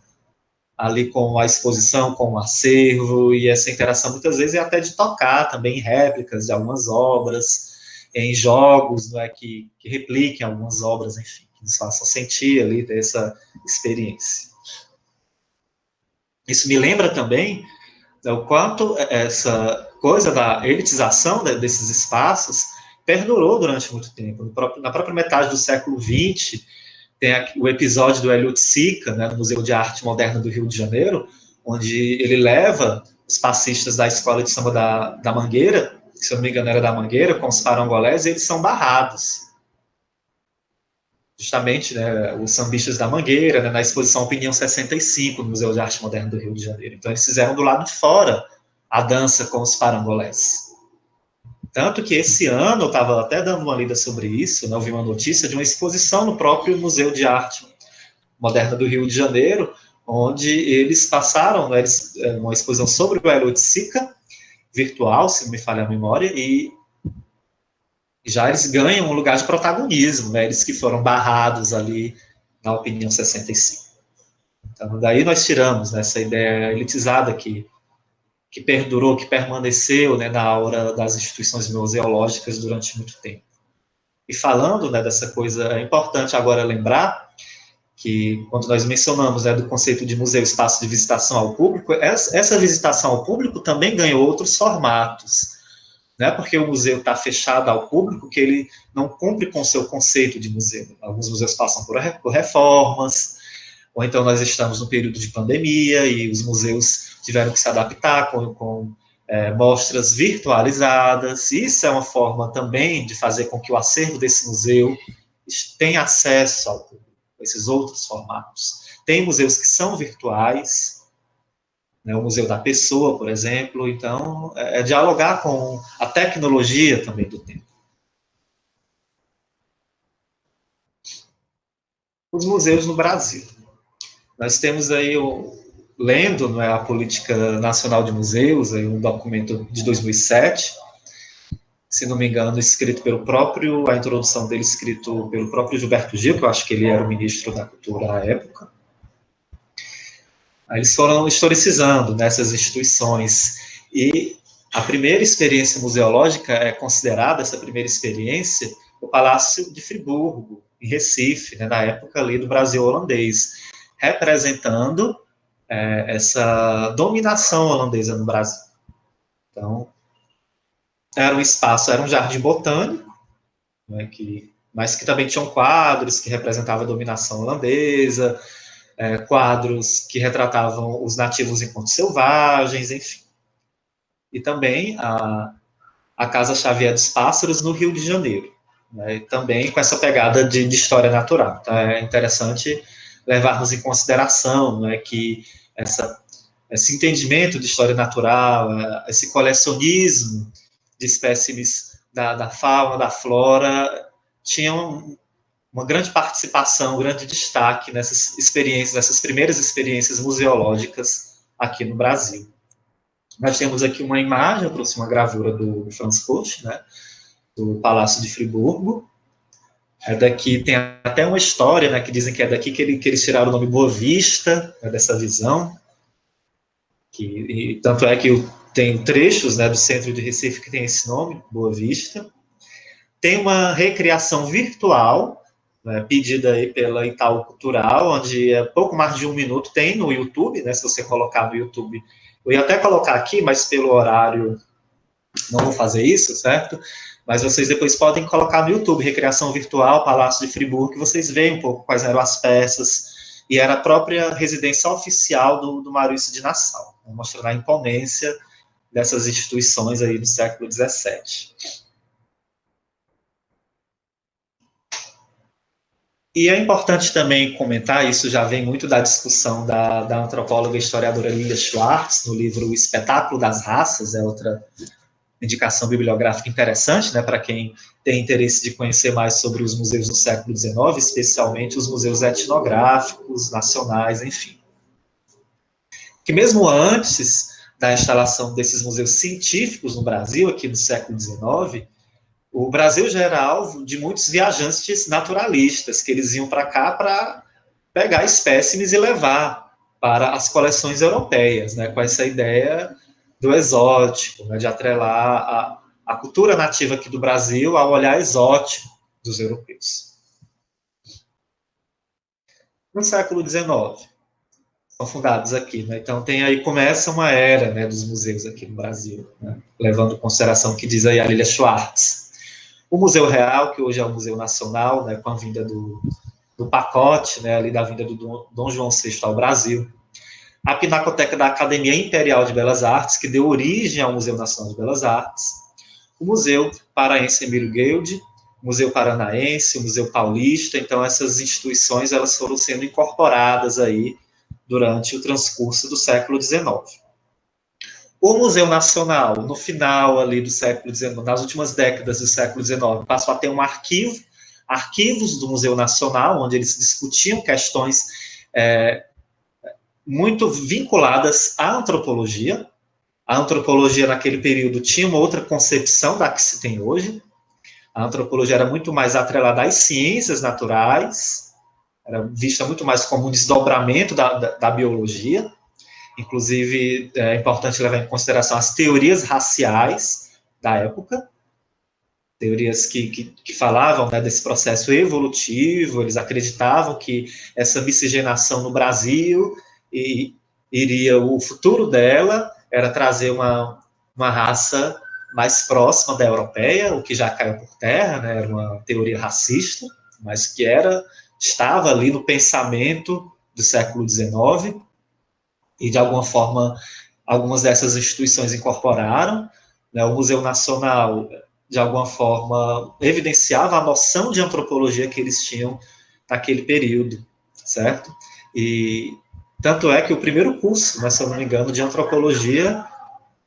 ali com a exposição, com o acervo, e essa interação muitas vezes é até de tocar também em réplicas de algumas obras, em jogos, não é, que repliquem algumas obras, enfim, que nos façam sentir ali, ter essa experiência. Isso me lembra também, né, o quanto essa coisa da elitização desses espaços perdurou durante muito tempo. Na própria metade do século XX, tem o episódio do Hélio Sica, né, no Museu de Arte Moderna do Rio de Janeiro, onde ele leva os passistas da escola de samba da Mangueira, que, se eu não me engano era da Mangueira, com os parangolés, e eles são barrados. Justamente, né, os sambistas da Mangueira, né, na exposição Opinião 65, no Museu de Arte Moderna do Rio de Janeiro. Então, eles fizeram do lado de fora a dança com os parangolés. Tanto que esse ano, eu estava até dando uma lida sobre isso, né, eu vi uma notícia de uma exposição no próprio Museu de Arte Moderna do Rio de Janeiro, onde eles passaram, né, uma exposição sobre o Hélio Sica, virtual, se não me falha a memória, e já eles ganham um lugar de protagonismo, né, eles que foram barrados ali na Opinião 65. Então, daí nós tiramos, né, essa ideia elitizada que perdurou, que permaneceu, né, na aura das instituições museológicas durante muito tempo. E falando, né, dessa coisa, é importante agora lembrar que, quando nós mencionamos, né, do conceito de museu, espaço de visitação ao público, essa visitação ao público também ganhou outros formatos. Não é porque o museu está fechado ao público que ele não cumpre com o seu conceito de museu. Alguns museus passam por reformas, ou então nós estamos no período de pandemia e os museus tiveram que se adaptar com mostras virtualizadas. Isso é uma forma também de fazer com que o acervo desse museu tenha acesso ao público, esses outros formatos. Tem museus que são virtuais, né, o Museu da Pessoa, por exemplo, então dialogar com a tecnologia também do tempo. Os museus no Brasil. Nós temos aí, lendo, não é, a Política Nacional de Museus, aí um documento de 2007, se não me engano, escrito pelo próprio, a introdução dele escrito pelo próprio Gilberto Gil, que eu acho que ele era o ministro da Cultura à época. Aí eles foram historicizando nessas instituições, e a primeira experiência museológica é considerada, essa primeira experiência, o Palácio de Friburgo, em Recife, né, na época ali do Brasil holandês, representando essa dominação holandesa no Brasil. Então, era um espaço, era um jardim botânico, né, mas que também tinham quadros que representavam a dominação holandesa, quadros que retratavam os nativos enquanto selvagens, enfim. E também a Casa Xavier dos Pássaros, no Rio de Janeiro, né, também com essa pegada de história natural. Então, é interessante levarmos em consideração, né, que esse entendimento de história natural, esse colecionismo de espécimes da fauna, da flora, tinha uma grande participação, um grande destaque nessas experiências, nessas primeiras experiências museológicas aqui no Brasil. Nós temos aqui uma imagem, eu trouxe uma gravura do Franz Koch, né, do Palácio de Friburgo. Daqui tem até uma história, né, que dizem que é daqui que eles tiraram o nome Boa Vista, né, dessa visão. Tanto é que tem trechos, né, do centro de Recife que tem esse nome, Boa Vista. Tem uma recriação virtual, né, pedida aí pela Itaú Cultural, onde é pouco mais de 1 minuto, tem no YouTube, né, se você colocar no YouTube. Eu ia até colocar aqui, mas pelo horário não vou fazer isso, certo? Mas vocês depois podem colocar no YouTube, Recriação Virtual, Palácio de Friburgo, que vocês veem um pouco quais eram as peças, e era a própria residência oficial do Maurício de Nassau, mostrando a imponência dessas instituições aí do século XVII. E é importante também comentar, isso já vem muito da discussão da antropóloga e historiadora Lilia Schwartz, no livro O Espetáculo das Raças, é outra indicação bibliográfica interessante, né, para quem tem interesse de conhecer mais sobre os museus do século XIX, especialmente os museus etnográficos, nacionais, enfim. Que mesmo antes da instalação desses museus científicos no Brasil, aqui no século XIX, o Brasil já era alvo de muitos viajantes naturalistas, que eles iam para cá para pegar espécimes e levar para as coleções europeias, né, com essa ideia do exótico, né, de atrelar a cultura nativa aqui do Brasil ao olhar exótico dos europeus. No século XIX, são fundados aqui, né, então começa uma era, né, dos museus aqui no Brasil, né, levando em consideração o que diz aí a Lilia Schwartz. O Museu Real, que hoje é o Museu Nacional, né, com a vinda do pacote, né, ali da vinda do Dom João VI ao Brasil. A Pinacoteca da Academia Imperial de Belas Artes, que deu origem ao Museu Nacional de Belas Artes. O Museu Paraense Emílio Guild, o Museu Paranaense, o Museu Paulista. Então, essas instituições elas foram sendo incorporadas aí durante o transcurso do século XIX. O Museu Nacional, no final ali do século XIX, nas últimas décadas do século XIX, passou a ter um arquivos do Museu Nacional, onde eles discutiam questões muito vinculadas à antropologia. A antropologia, naquele período, tinha uma outra concepção da que se tem hoje. A antropologia era muito mais atrelada às ciências naturais, era vista muito mais como um desdobramento da biologia. Inclusive, é importante levar em consideração as teorias raciais da época, teorias que falavam, né, desse processo evolutivo. Eles acreditavam que essa miscigenação no Brasil o futuro dela era trazer uma raça mais próxima da europeia, o que já caiu por terra, né, era uma teoria racista, mas que estava ali no pensamento do século XIX, e de alguma forma algumas dessas instituições incorporaram, né, o Museu Nacional de alguma forma evidenciava a noção de antropologia que eles tinham naquele período, certo? E tanto é que o primeiro curso, né, se eu não me engano, de antropologia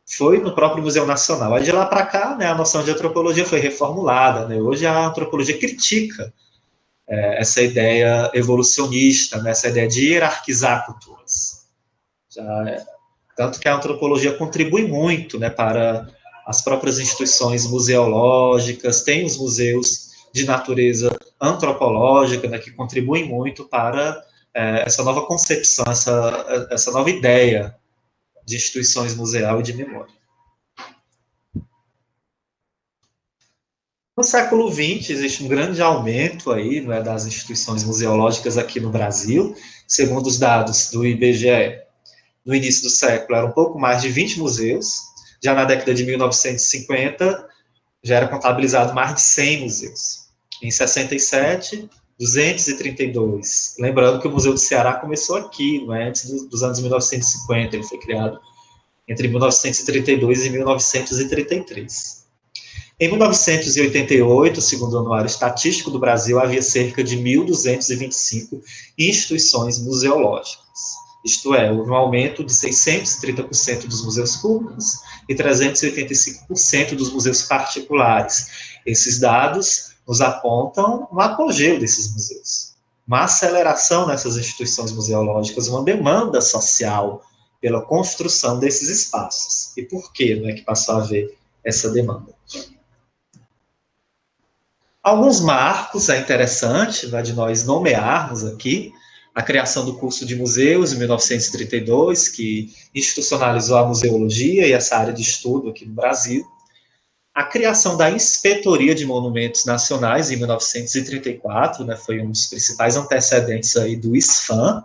foi no próprio Museu Nacional. Aí de lá para cá, né, a noção de antropologia foi reformulada, né? Hoje a antropologia critica essa ideia evolucionista, né, essa ideia de hierarquizar culturas. Tanto que a antropologia contribui muito, né, para as próprias instituições museológicas, tem os museus de natureza antropológica, né, que contribuem muito para essa nova concepção, essa nova ideia de instituições museal e de memória. No século XX, existe um grande aumento aí, né, das instituições museológicas aqui no Brasil. Segundo os dados do IBGE, no início do século, eram um pouco mais de 20 museus. Já na década de 1950, já era contabilizado mais de 100 museus. Em 67, 232. Lembrando que o Museu do Ceará começou aqui, não é? Antes dos anos 1950, ele foi criado entre 1932 e 1933. Em 1988, segundo o Anuário Estatístico do Brasil, havia cerca de 1.225 instituições museológicas. Isto é, houve um aumento de 630% dos museus públicos e 385% dos museus particulares. Esses dados nos apontam um apogeu desses museus, uma aceleração nessas instituições museológicas, uma demanda social pela construção desses espaços. E por que, né, que passou a haver essa demanda? Alguns marcos é interessante, né, de nós nomearmos aqui a criação do curso de museus em 1932, que institucionalizou a museologia e essa área de estudo aqui no Brasil. A criação da Inspetoria de Monumentos Nacionais em 1934, né, foi um dos principais antecedentes aí do ISFAM,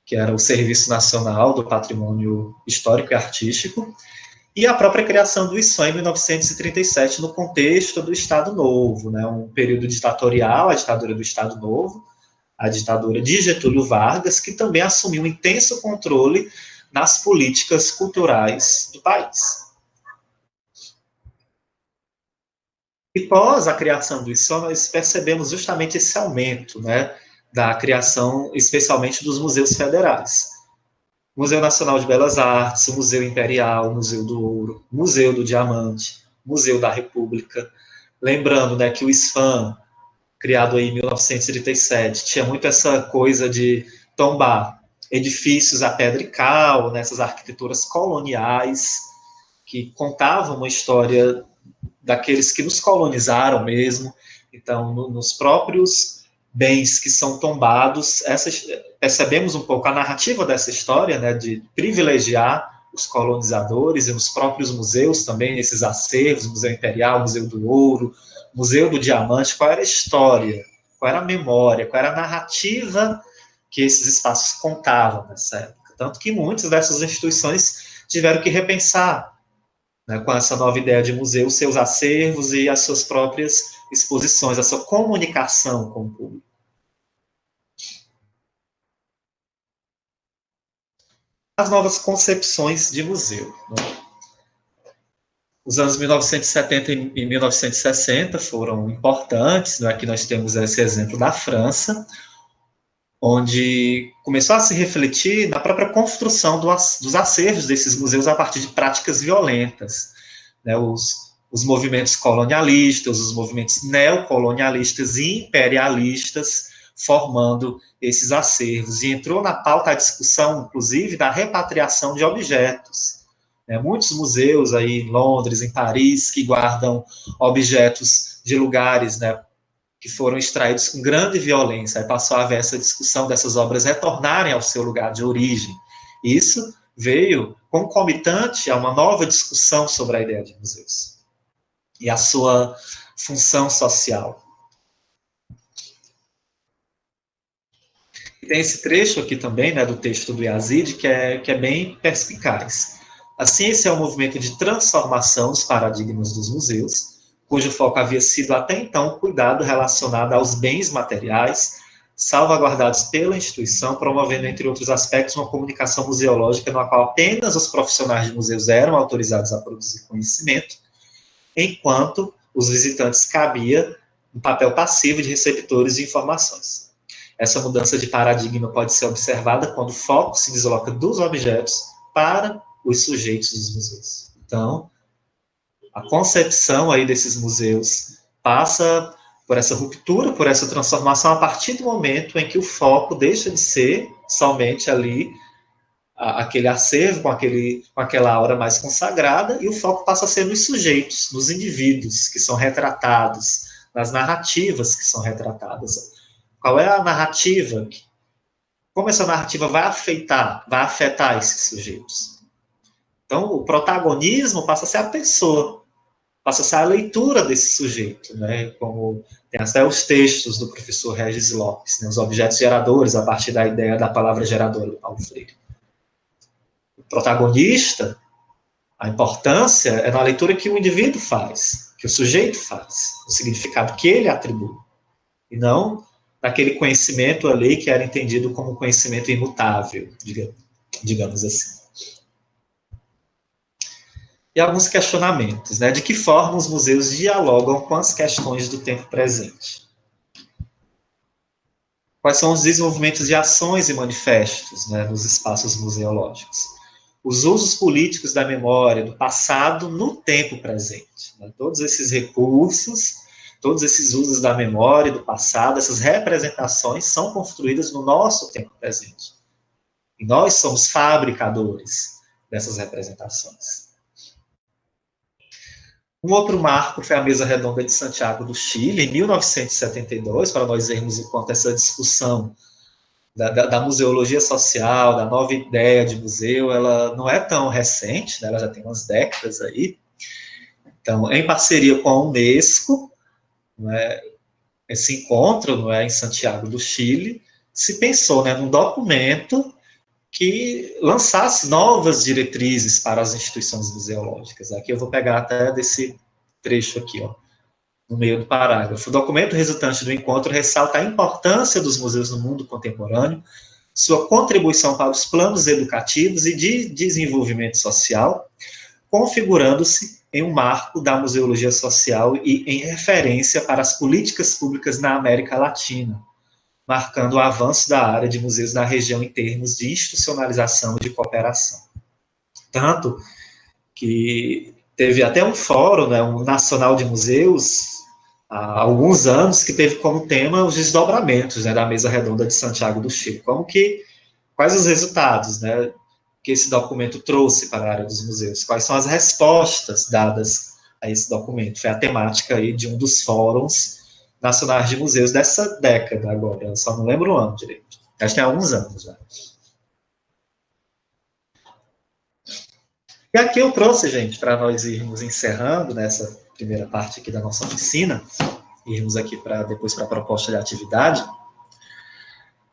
que era o Serviço Nacional do Patrimônio Histórico e Artístico, e a própria criação do ISFAM em 1937, no contexto do Estado Novo, né, um período ditatorial, a ditadura do Estado Novo, a ditadura de Getúlio Vargas, que também assumiu um intenso controle nas políticas culturais do país. E pós a criação do ISFAM, nós percebemos justamente esse aumento, né, da criação, especialmente dos museus federais. Museu Nacional de Belas Artes, o Museu Imperial, o Museu do Ouro, Museu do Diamante, Museu da República. Lembrando, né, que o ISFAM, criado aí em 1937, tinha muito essa coisa de tombar edifícios a pedra e cal, nessas arquiteturas coloniais, que contavam uma história daqueles que nos colonizaram mesmo. Então, nos próprios bens que são tombados, percebemos um pouco a narrativa dessa história, né, de privilegiar os colonizadores, e nos próprios museus também, esses acervos, Museu Imperial, Museu do Ouro, Museu do Diamante, qual era a história, qual era a memória, qual era a narrativa que esses espaços contavam nessa época. Tanto que muitas dessas instituições tiveram que repensar, né, com essa nova ideia de museu, seus acervos e as suas próprias exposições, a sua comunicação com o público. As novas concepções de museu. Né? Os anos 1970 e 1960 foram importantes, né? Aqui nós temos esse exemplo da França, onde começou a se refletir na própria construção dos acervos desses museus a partir de práticas violentas, né? Os movimentos colonialistas, os movimentos neocolonialistas e imperialistas formando esses acervos, e entrou na pauta a discussão, inclusive, da repatriação de objetos. Muitos museus aí em Londres, em Paris, que guardam objetos de lugares, né, que foram extraídos com grande violência. Aí passou a haver essa discussão dessas obras retornarem ao seu lugar de origem. Isso veio concomitante a uma nova discussão sobre a ideia de museus e a sua função social. E tem esse trecho aqui também, né, do texto do Yazid, que é bem perspicaz. A ciência é um movimento de transformação dos paradigmas dos museus, cujo foco havia sido até então o cuidado relacionado aos bens materiais, salvaguardados pela instituição, promovendo, entre outros aspectos, uma comunicação museológica na qual apenas os profissionais de museus eram autorizados a produzir conhecimento, enquanto os visitantes cabia um papel passivo de receptores de informações. Essa mudança de paradigma pode ser observada quando o foco se desloca dos objetos para os sujeitos dos museus. Então, a concepção aí desses museus passa por essa ruptura, por essa transformação, a partir do momento em que o foco deixa de ser somente ali aquele acervo, com aquela aura mais consagrada, e o foco passa a ser nos sujeitos, nos indivíduos que são retratados, nas narrativas que são retratadas. Qual é a narrativa? Como essa narrativa vai afetar esses sujeitos? Então, o protagonismo passa a ser a pessoa, passa a ser a leitura desse sujeito, né? Como tem até os textos do professor Regis Lopes, né? Os objetos geradores, a partir da ideia da palavra geradora do Paulo Freire. O protagonista, a importância é na leitura que o indivíduo faz, que o sujeito faz, o significado que ele atribui, e não naquele conhecimento ali que era entendido como conhecimento imutável, digamos assim. E alguns questionamentos, né? De que forma os museus dialogam com as questões do tempo presente? Quais são os desenvolvimentos de ações e manifestos, né, nos espaços museológicos? Os usos políticos da memória, do passado, no tempo presente. Né? Todos esses recursos, todos esses usos da memória, do passado, essas representações são construídas no nosso tempo presente. E nós somos fabricadores dessas representações. Um outro marco foi a Mesa Redonda de Santiago do Chile, em 1972, para nós vermos o quanto essa discussão da museologia social, da nova ideia de museu, ela não é tão recente, né, ela já tem umas décadas aí. Então, em parceria com a Unesco, né, esse encontro, não é, em Santiago do Chile, se pensou, né, num documento que lançasse novas diretrizes para as instituições museológicas. Aqui eu vou pegar até desse trecho aqui, ó, no meio do parágrafo. O documento resultante do encontro ressalta a importância dos museus no mundo contemporâneo, sua contribuição para os planos educativos e de desenvolvimento social, configurando-se em um marco da museologia social e em referência para as políticas públicas na América Latina, marcando o avanço da área de museus na região em termos de institucionalização e de cooperação. Tanto que teve até um fórum, né, um nacional de museus, há alguns anos, que teve como tema os desdobramentos, né, da Mesa Redonda de Santiago do Chile. Quais os resultados, né, que esse documento trouxe para a área dos museus? Quais são as respostas dadas a esse documento? Foi a temática aí de um dos fóruns nacionais de museus dessa década agora, eu só não lembro o ano direito. Acho que tem alguns anos já. E aqui eu trouxe, gente, para nós irmos encerrando nessa primeira parte aqui da nossa oficina, irmos aqui depois para a proposta de atividade,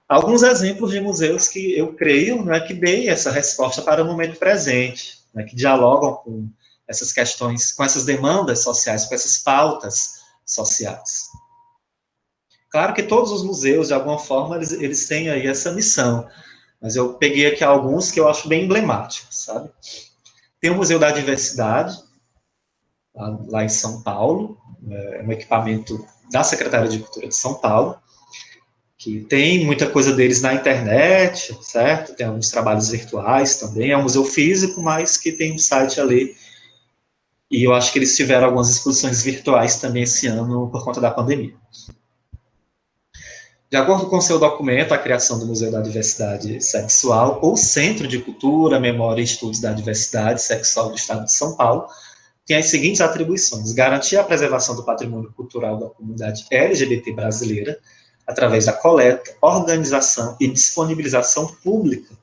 alguns exemplos de museus que eu creio, né, que deem essa resposta para o momento presente, né, que dialogam com essas questões, com essas demandas sociais, com essas pautas sociais. Claro que todos os museus, de alguma forma, eles têm aí essa missão, mas eu peguei aqui alguns que eu acho bem emblemáticos, sabe? Tem o Museu da Diversidade, lá em São Paulo, é um equipamento da Secretaria de Cultura de São Paulo, que tem muita coisa deles na internet, certo? Tem alguns trabalhos virtuais também, é um museu físico, mas que tem um site ali, e eu acho que eles tiveram algumas exposições virtuais também esse ano por conta da pandemia. De acordo com seu documento, a criação do Museu da Diversidade Sexual, ou Centro de Cultura, Memória e Estudos da Diversidade Sexual do Estado de São Paulo, tem as seguintes atribuições: garantir a preservação do patrimônio cultural da comunidade LGBT brasileira, através da coleta, organização e disponibilização pública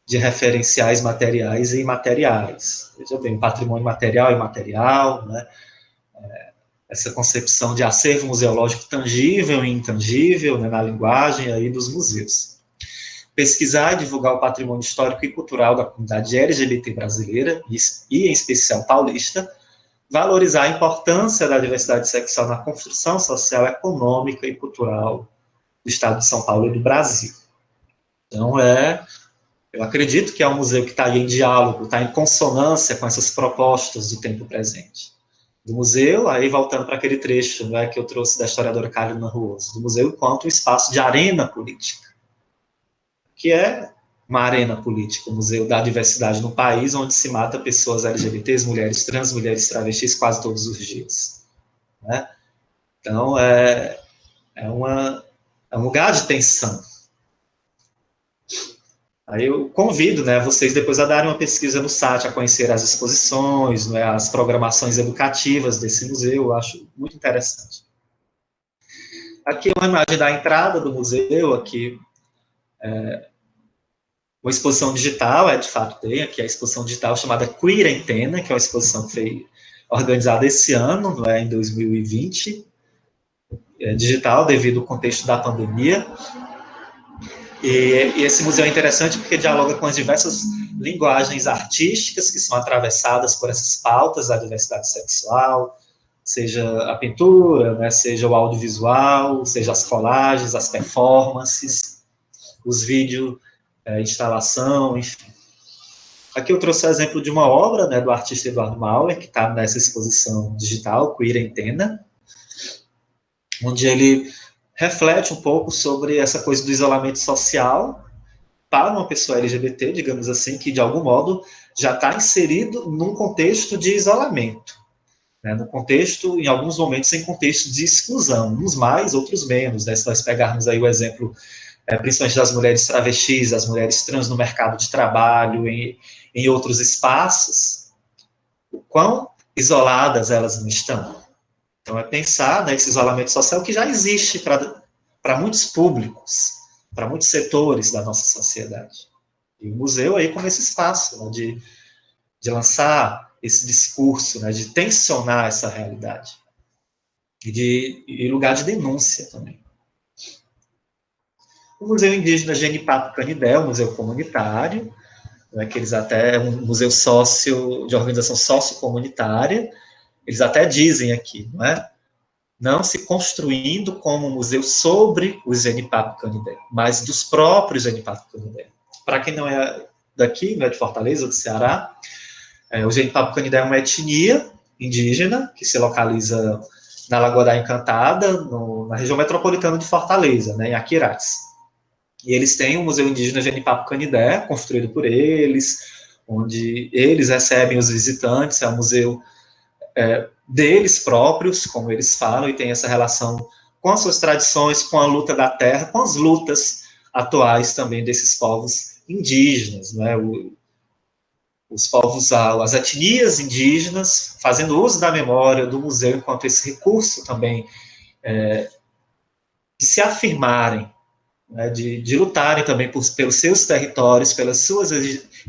de referenciais materiais e imateriais. Veja bem, patrimônio material e imaterial, né? Essa concepção de acervo museológico tangível e intangível, né, na linguagem aí dos museus. Pesquisar e divulgar o patrimônio histórico e cultural da comunidade LGBT brasileira, e em especial paulista, valorizar a importância da diversidade sexual na construção social, econômica e cultural do Estado de São Paulo e do Brasil. Então, eu acredito que é um museu que está em diálogo, está em consonância com essas propostas do tempo presente. Do museu, aí voltando para aquele trecho, né, que eu trouxe da historiadora Carolina Ruoso, do museu enquanto um espaço de arena política, que é uma arena política, o Museu da Diversidade no país, onde se mata pessoas LGBTs, mulheres trans, mulheres travestis, quase todos os dias. Né? Então, é um lugar de tensão. Aí eu convido, né, vocês depois a darem uma pesquisa no site, a conhecer as exposições, né, as programações educativas desse museu, eu acho muito interessante. Aqui uma imagem da entrada do museu, aqui uma exposição digital, de fato tem, aqui a exposição digital chamada Queerentena, que é uma exposição que foi organizada esse ano, não é, em 2020, digital devido ao contexto da pandemia. E esse museu é interessante porque dialoga com as diversas linguagens artísticas que são atravessadas por essas pautas da diversidade sexual, seja a pintura, né, seja o audiovisual, seja as colagens, as performances, os vídeos, instalação, enfim. Aqui eu trouxe o exemplo de uma obra, né, do artista Eduardo Mauer, que está nessa exposição digital, Queer em Tenda, onde ele reflete um pouco sobre essa coisa do isolamento social para uma pessoa LGBT, digamos assim, que de algum modo já está inserido num contexto de isolamento, né, no contexto, em alguns momentos, em contexto de exclusão, uns mais, outros menos, né, se nós pegarmos aí o exemplo, principalmente das mulheres travestis, das mulheres trans no mercado de trabalho, em outros espaços, o quão isoladas elas não estão. Então, é pensar nesse isolamento social que já existe para muitos públicos, para muitos setores da nossa sociedade. E o museu aí como esse espaço, né, de lançar esse discurso, né, de tensionar essa realidade. E lugar de denúncia também. O Museu Indígena Genipapo Canindé, um museu comunitário, né, que eles até, um museu de organização sociocomunitária, eles até dizem aqui, não é? Não se construindo como um museu sobre os Genipapo Canindé, mas dos próprios Genipapo Canindé. Para quem não é daqui, não é de Fortaleza, do Ceará, o Genipapo Canindé é uma etnia indígena que se localiza na Lagoa da Encantada, na região metropolitana de Fortaleza, né, em Aquiraz. E eles têm um Museu Indígena Genipapo Canindé, construído por eles, onde eles recebem os visitantes, é um museu deles próprios, como eles falam, e tem essa relação com as suas tradições, com a luta da terra, com as lutas atuais também desses povos indígenas, né? Os povos, as etnias indígenas, fazendo uso da memória do museu enquanto esse recurso também de se afirmarem, né, de lutarem também pelos seus territórios, pelas suas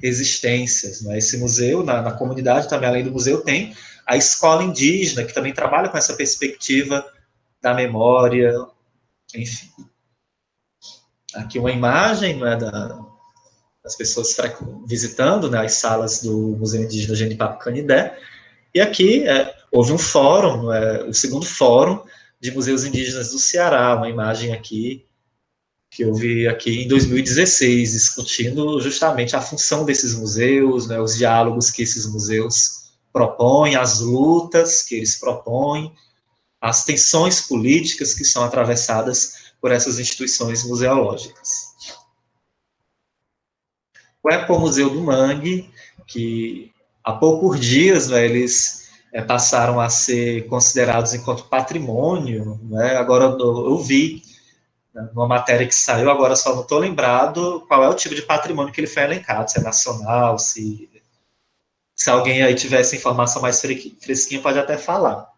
existências. Né? Esse museu, na comunidade também, além do museu, tem a escola indígena, que também trabalha com essa perspectiva da memória, enfim. Aqui uma imagem, né, das pessoas visitando, né, as salas do Museu Indígena Genipapo Canindé, e aqui houve um fórum, o segundo fórum de museus indígenas do Ceará, uma imagem aqui, que eu vi aqui em 2016, discutindo justamente a função desses museus, né, os diálogos que esses museus propõem, as lutas que eles propõem, as tensões políticas que são atravessadas por essas instituições museológicas. O Ecomuseu do Mangue, que há poucos dias, né, eles passaram a ser considerados enquanto patrimônio, né, agora eu vi numa matéria que saiu, agora só não estou lembrado qual é o tipo de patrimônio que ele foi elencado, se é nacional, se alguém aí tiver essa informação mais fresquinha, pode até falar.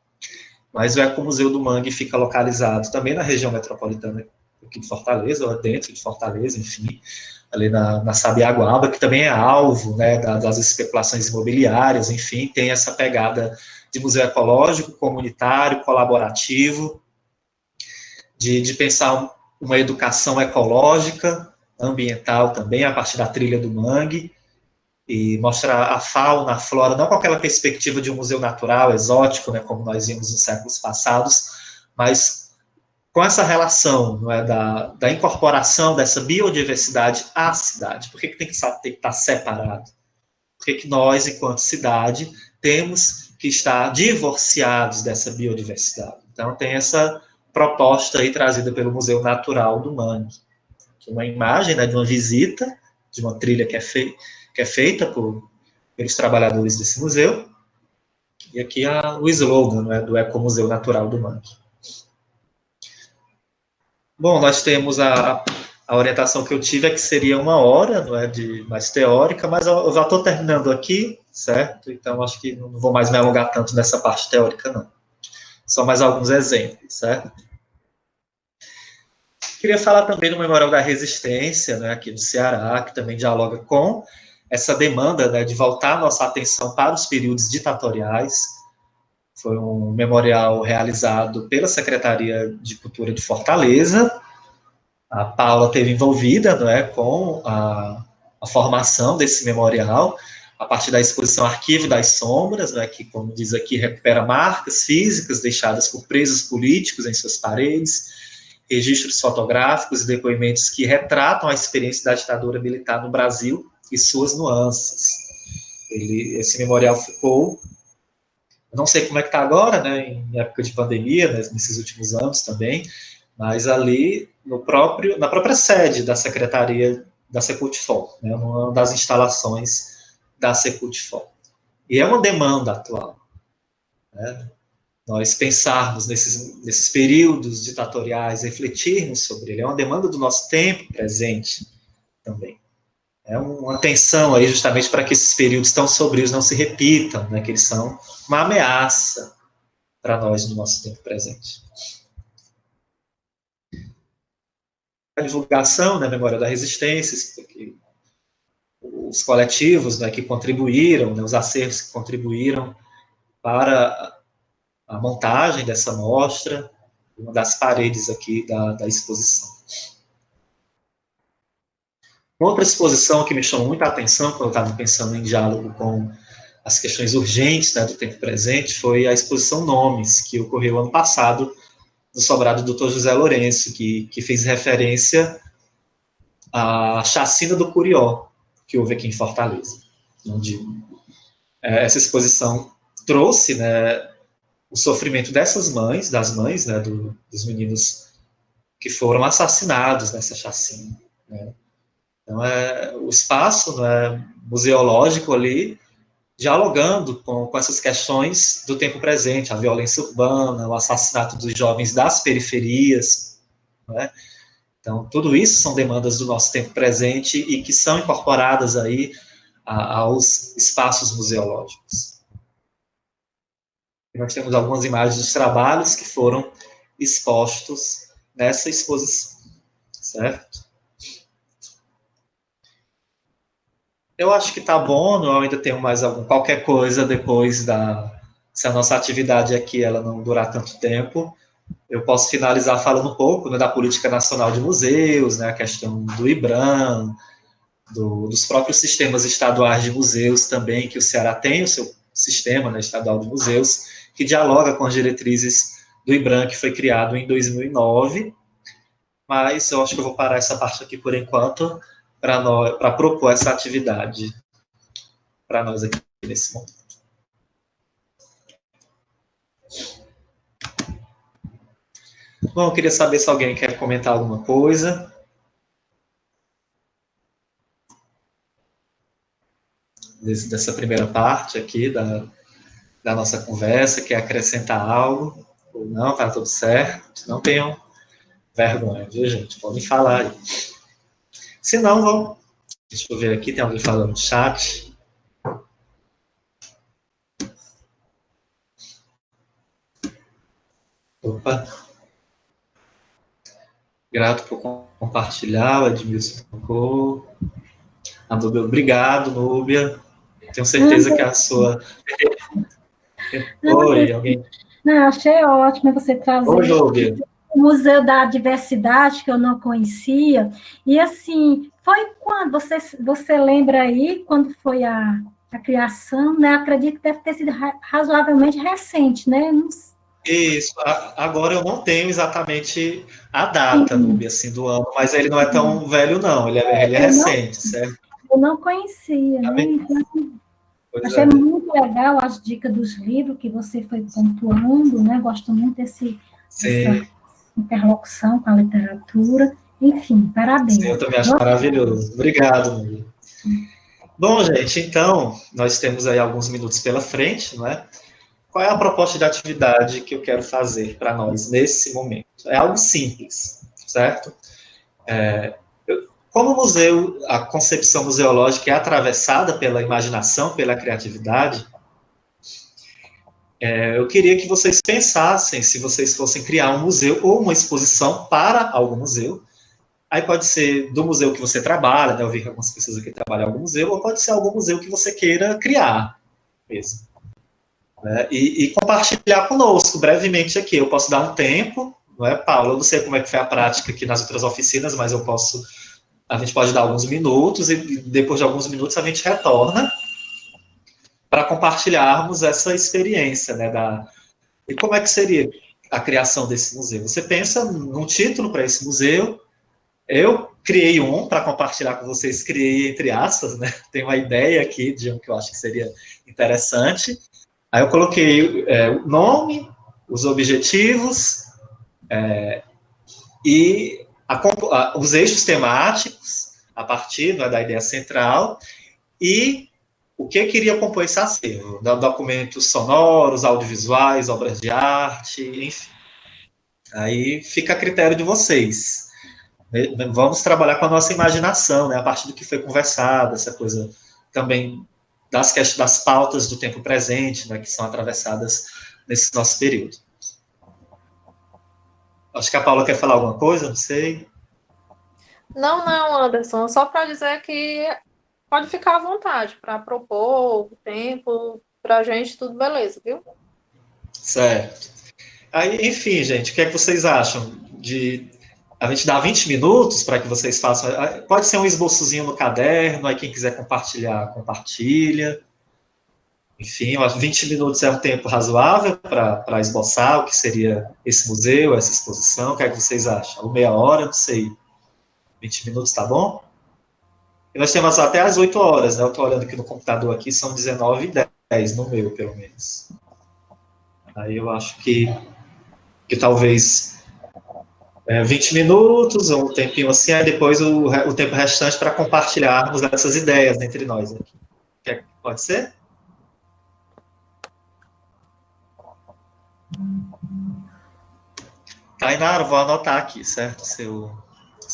Mas o Ecomuseu do Mangue fica localizado também na região metropolitana aqui de Fortaleza, ou dentro de Fortaleza, enfim, ali na Sabiaguaba, que também é alvo, né, das especulações imobiliárias, enfim, tem essa pegada de museu ecológico, comunitário, colaborativo, de pensar uma educação ecológica, ambiental também, a partir da trilha do mangue, e mostrar a fauna, a flora, não com aquela perspectiva de um museu natural, exótico, né, como nós vimos nos séculos passados, mas com essa relação, não é, da incorporação dessa biodiversidade à cidade. Por que tem que estar separado? Por que nós, enquanto cidade, temos que estar divorciados dessa biodiversidade? Então, tem essa proposta aí trazida pelo Museu Natural do Mangue, que é uma imagem, né, de uma visita, de uma trilha que é feita pelos trabalhadores desse museu, e aqui o slogan, né, do Ecomuseu Natural do Mangue. Bom, nós temos a orientação que eu tive é que seria 1 hora, não é, mais teórica, mas eu já estou terminando aqui, certo? Então, acho que não vou mais me alongar tanto nessa parte teórica, não. Só mais alguns exemplos, certo? Queria falar também do Memorial da Resistência, né, aqui no Ceará, que também dialoga com essa demanda, né, de voltar a nossa atenção para os períodos ditatoriais. Foi um memorial realizado pela Secretaria de Cultura de Fortaleza. A Paula esteve envolvida, não é, com a formação desse memorial. a partir da exposição Arquivo das Sombras, né, que, como diz aqui, recupera marcas físicas deixadas por presos políticos em suas paredes, registros fotográficos e depoimentos que retratam a experiência da ditadura militar no Brasil e suas nuances. Esse memorial ficou, eu não sei como é que está agora, né, em época de pandemia, né, nesses últimos anos também, mas ali na própria sede da Secretaria da Secult-FOL, né, numa das instalações da Secult-FOL. E é uma demanda atual, né, nós pensarmos nesses períodos ditatoriais, refletirmos sobre ele, é uma demanda do nosso tempo presente também. É uma tensão aí justamente para que esses períodos tão sombrios não se repitam, né, que eles são uma ameaça para nós no nosso tempo presente. A divulgação da memória da resistência, os coletivos, né, que contribuíram, né, os acervos que contribuíram para a montagem dessa mostra, uma das paredes aqui da exposição. Outra exposição que me chamou muita atenção quando eu estava pensando em diálogo com as questões urgentes, né, do tempo presente, foi a exposição Nomes, que ocorreu ano passado no sobrado do Dr. José Lourenço, que fez referência à chacina do Curió, que houve aqui em Fortaleza, onde essa exposição trouxe, né, o sofrimento dessas mães, das mães, né, dos meninos que foram assassinados nessa chacina, né. Então, o espaço, né, museológico ali, dialogando com essas questões do tempo presente, a violência urbana, o assassinato dos jovens das periferias, né. Então, tudo isso são demandas do nosso tempo presente e que são incorporadas aí aos espaços museológicos. E nós temos algumas imagens dos trabalhos que foram expostos nessa exposição, certo? Eu acho que está bom, eu ainda tenho mais qualquer coisa depois se a nossa atividade aqui ela não durar tanto tempo, eu posso finalizar falando um pouco, né, da Política Nacional de Museus, né, a questão do IBRAM, dos próprios sistemas estaduais de museus também, que o Ceará tem o seu sistema, né, estadual de museus, que dialoga com as diretrizes do IBRAM, que foi criado em 2009, mas eu acho que eu vou parar essa parte aqui por enquanto, para propor essa atividade para nós aqui nesse momento. Bom, eu queria saber se alguém quer comentar alguma coisa. Dessa primeira parte aqui da nossa conversa, quer acrescentar algo, ou não, está tudo certo. Não tenham vergonha, viu, gente? Podem falar aí. Se não, vamos... Deixa eu ver aqui, tem alguém falando no chat. Opa. Grato por compartilhar, o Edmilson tocou. A Núbia, obrigado, Núbia. Tenho certeza que a sua... Oi, alguém... Não, achei ótimo você trazer o Museu da Diversidade, que eu não conhecia. E, assim, foi quando? Você lembra aí, quando foi a criação, né? Acredito que deve ter sido razoavelmente recente, né? Isso, agora eu não tenho exatamente a data, Núbia, assim, do ano, mas ele não é tão velho, não, ele é recente, certo? Eu não conhecia, né? Então, achei muito legal as dicas dos livros que você foi pontuando, né? Gosto muito dessa interlocução com a literatura. Enfim, parabéns. Sim, eu também acho maravilhoso. Obrigado, Núbia. Bom, gente, então, nós temos aí alguns minutos pela frente, não é? Qual é a proposta de atividade que eu quero fazer para nós nesse momento? É algo simples, certo? Como o museu, a concepção museológica é atravessada pela imaginação, pela criatividade, eu queria que vocês pensassem se vocês fossem criar um museu ou uma exposição para algum museu. Aí pode ser do museu que você trabalha, né? Eu vi que algumas pessoas aqui trabalham em algum museu, ou pode ser algum museu que você queira criar mesmo. E compartilhar conosco brevemente aqui. Eu posso dar um tempo, não é, Paulo? Eu não sei como é que foi a prática aqui nas outras oficinas, mas eu posso... A gente pode dar alguns minutos e depois de alguns minutos a gente retorna para compartilharmos essa experiência, né, e como é que seria a criação desse museu? Você pensa num título para esse museu. Eu criei um para compartilhar com vocês, criei entre aspas, né? Tem uma ideia aqui de um que eu acho que seria interessante. Aí eu coloquei o nome, os objetivos e os eixos temáticos, a partir, né, da ideia central, e o que queria compor esse acervo, documentos sonoros, audiovisuais, obras de arte, enfim. Aí fica a critério de vocês. Vamos trabalhar com a nossa imaginação, né, a partir do que foi conversado, essa coisa também das pautas do tempo presente, né, que são atravessadas nesse nosso período. Acho que a Paula quer falar alguma coisa, não sei. Não, Anderson, só para dizer que pode ficar à vontade para propor o tempo, para a gente, tudo beleza, viu? Certo. Aí, enfim, gente, o que é que vocês acham de a gente dar 20 minutos para que vocês façam? Pode ser um esboçozinho no caderno, aí quem quiser compartilhar, compartilha. Enfim, 20 minutos é um tempo razoável para esboçar o que seria esse museu, essa exposição. O que é que vocês acham? Ou meia hora, não sei. 20 minutos tá bom? E nós temos até às 8 horas, né? Eu estou olhando aqui no computador, aqui são 19h10, no meu, pelo menos. Aí eu acho que talvez 20 minutos, ou um tempinho assim, aí depois o tempo restante para compartilharmos essas ideias entre nós aqui. Pode ser? Tainara, vou anotar aqui, certo? Seu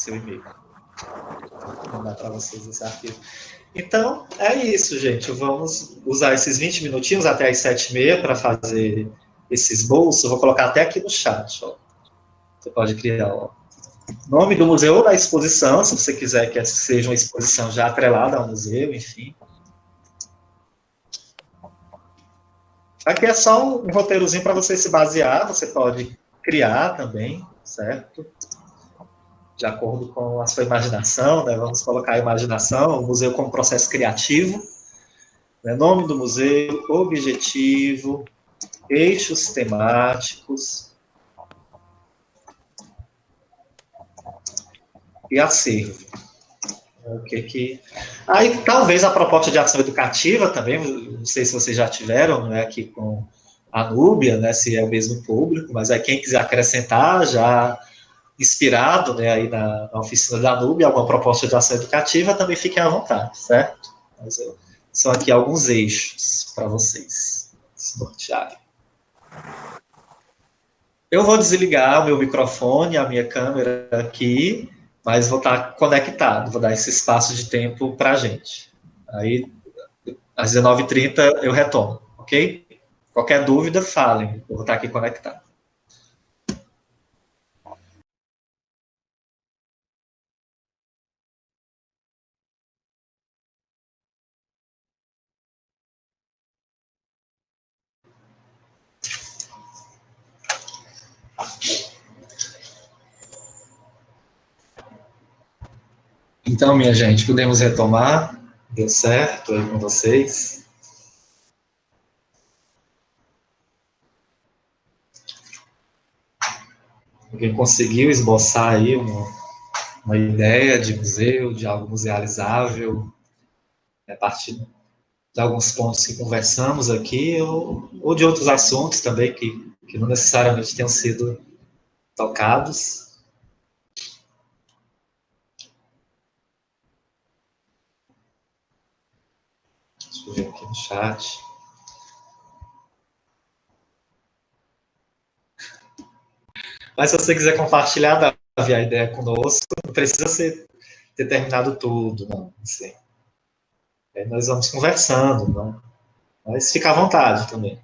e-mail. Vou mandar para vocês esse arquivo. Então, é isso, gente. Vamos usar esses 20 minutinhos até as 7h30 para fazer esse esboço. Vou colocar até aqui no chat. Ó. Você pode criar o nome do museu ou da exposição, se você quiser que seja uma exposição já atrelada ao museu, enfim. Aqui é só um roteirozinho para você se basear. Você pode criar também, certo? De acordo com a sua imaginação, né? Vamos colocar a imaginação, o museu como processo criativo, né? Nome do museu, objetivo, eixos temáticos e acervo. Aí, talvez a proposta de ação educativa também, não sei se vocês já tiveram, né, aqui com a Núbia, né, se é o mesmo público, mas aí quem quiser acrescentar, já inspirado, né, aí na oficina da Núbia, alguma proposta de ação educativa, também fiquem à vontade, certo? Mas são aqui alguns eixos para vocês se nortearem. Eu vou desligar o meu microfone, a minha câmera aqui, mas vou estar conectado, vou dar esse espaço de tempo para a gente. Aí, às 19h30, eu retomo, ok? Qualquer dúvida, falem, eu vou estar aqui conectado. Então, minha gente, podemos retomar? Deu certo aí com vocês? Alguém conseguiu esboçar aí uma ideia de museu, de algo musealizável, a partir de alguns pontos que conversamos aqui, ou de outros assuntos também que não necessariamente tenham sido tocados? Deixa eu ver aqui no chat. Mas se você quiser compartilhar, Davi, a ideia conosco, não precisa ter terminado tudo, não. Assim. Aí nós vamos conversando, não? Mas fica à vontade também.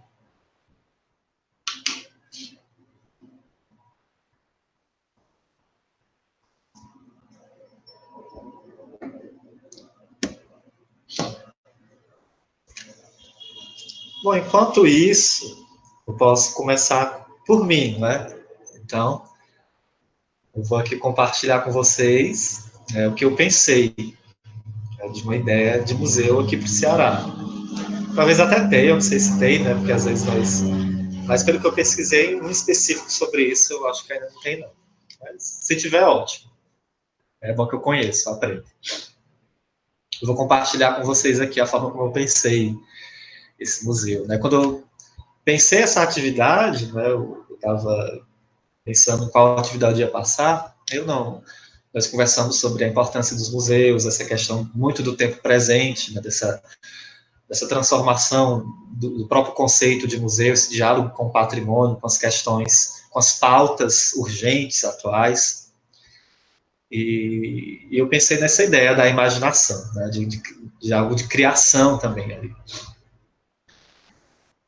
Bom, enquanto isso, eu posso começar por mim, né? Então, eu vou aqui compartilhar com vocês o que eu pensei de uma ideia de museu aqui para o Ceará. talvez até tenha, eu não sei se tem, né, porque às vezes nós... Mas pelo que eu pesquisei, um específico sobre isso, eu acho que ainda não tem, não. Mas se tiver, ótimo. É bom que eu conheço, aprendo. Eu vou compartilhar com vocês aqui a forma como eu pensei esse museu, né? Quando eu pensei essa atividade, né, eu estava pensando em qual atividade ia passar, nós conversamos sobre a importância dos museus, essa questão muito do tempo presente, né, dessa transformação do próprio conceito de museu, esse diálogo com o patrimônio, com as questões, com as pautas urgentes, atuais. E eu pensei nessa ideia da imaginação, né, de algo de criação também ali.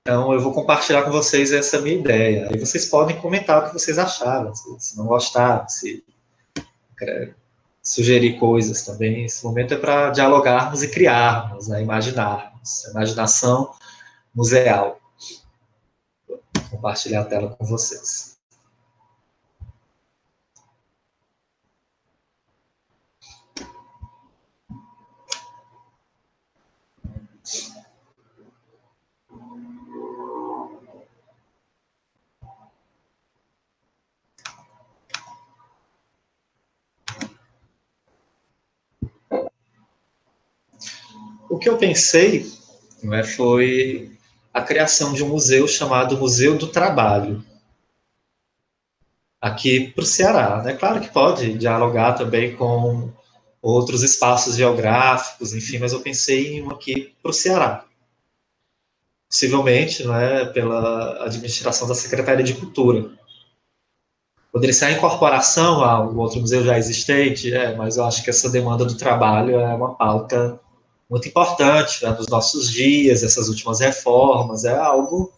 Então, eu vou compartilhar com vocês essa minha ideia. Aí vocês podem comentar o que vocês acharam, se não gostaram, se sugerir coisas também. Esse momento é para dialogarmos e criarmos, né, imaginarmos. Imaginação museal. Vou compartilhar a tela com vocês. O que eu pensei, né, foi a criação de um museu chamado Museu do Trabalho, aqui para o Ceará. É claro que pode dialogar também com outros espaços geográficos, enfim, mas eu pensei em um aqui para o Ceará. Possivelmente, né, pela administração da Secretaria de Cultura. Poderia ser a incorporação a um outro museu já existente, mas eu acho que essa demanda do trabalho é uma pauta muito importante, né, nos nossos dias, essas últimas reformas, é algo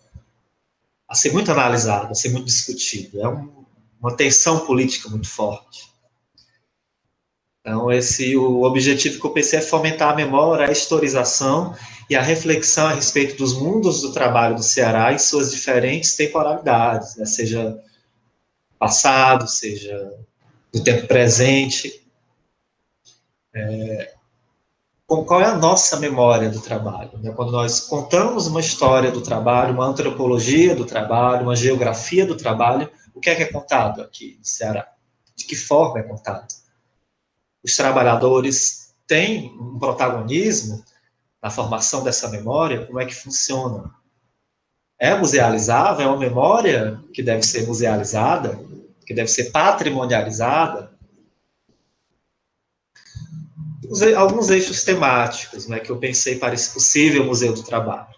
a ser muito analisado, a ser muito discutido, uma tensão política muito forte. Então, o objetivo que eu pensei é fomentar a memória, a historização e a reflexão a respeito dos mundos do trabalho do Ceará em suas diferentes temporalidades, né, seja passado, seja do tempo presente. Qual é a nossa memória do trabalho? Né? Quando nós contamos uma história do trabalho, uma antropologia do trabalho, uma geografia do trabalho, o que é contado aqui no Ceará? De que forma é contado? Os trabalhadores têm um protagonismo na formação dessa memória? Como é que funciona? É musealizável? É uma memória que deve ser musealizada? Que deve ser patrimonializada? Alguns eixos temáticos, né, que eu pensei para esse possível Museu do Trabalho.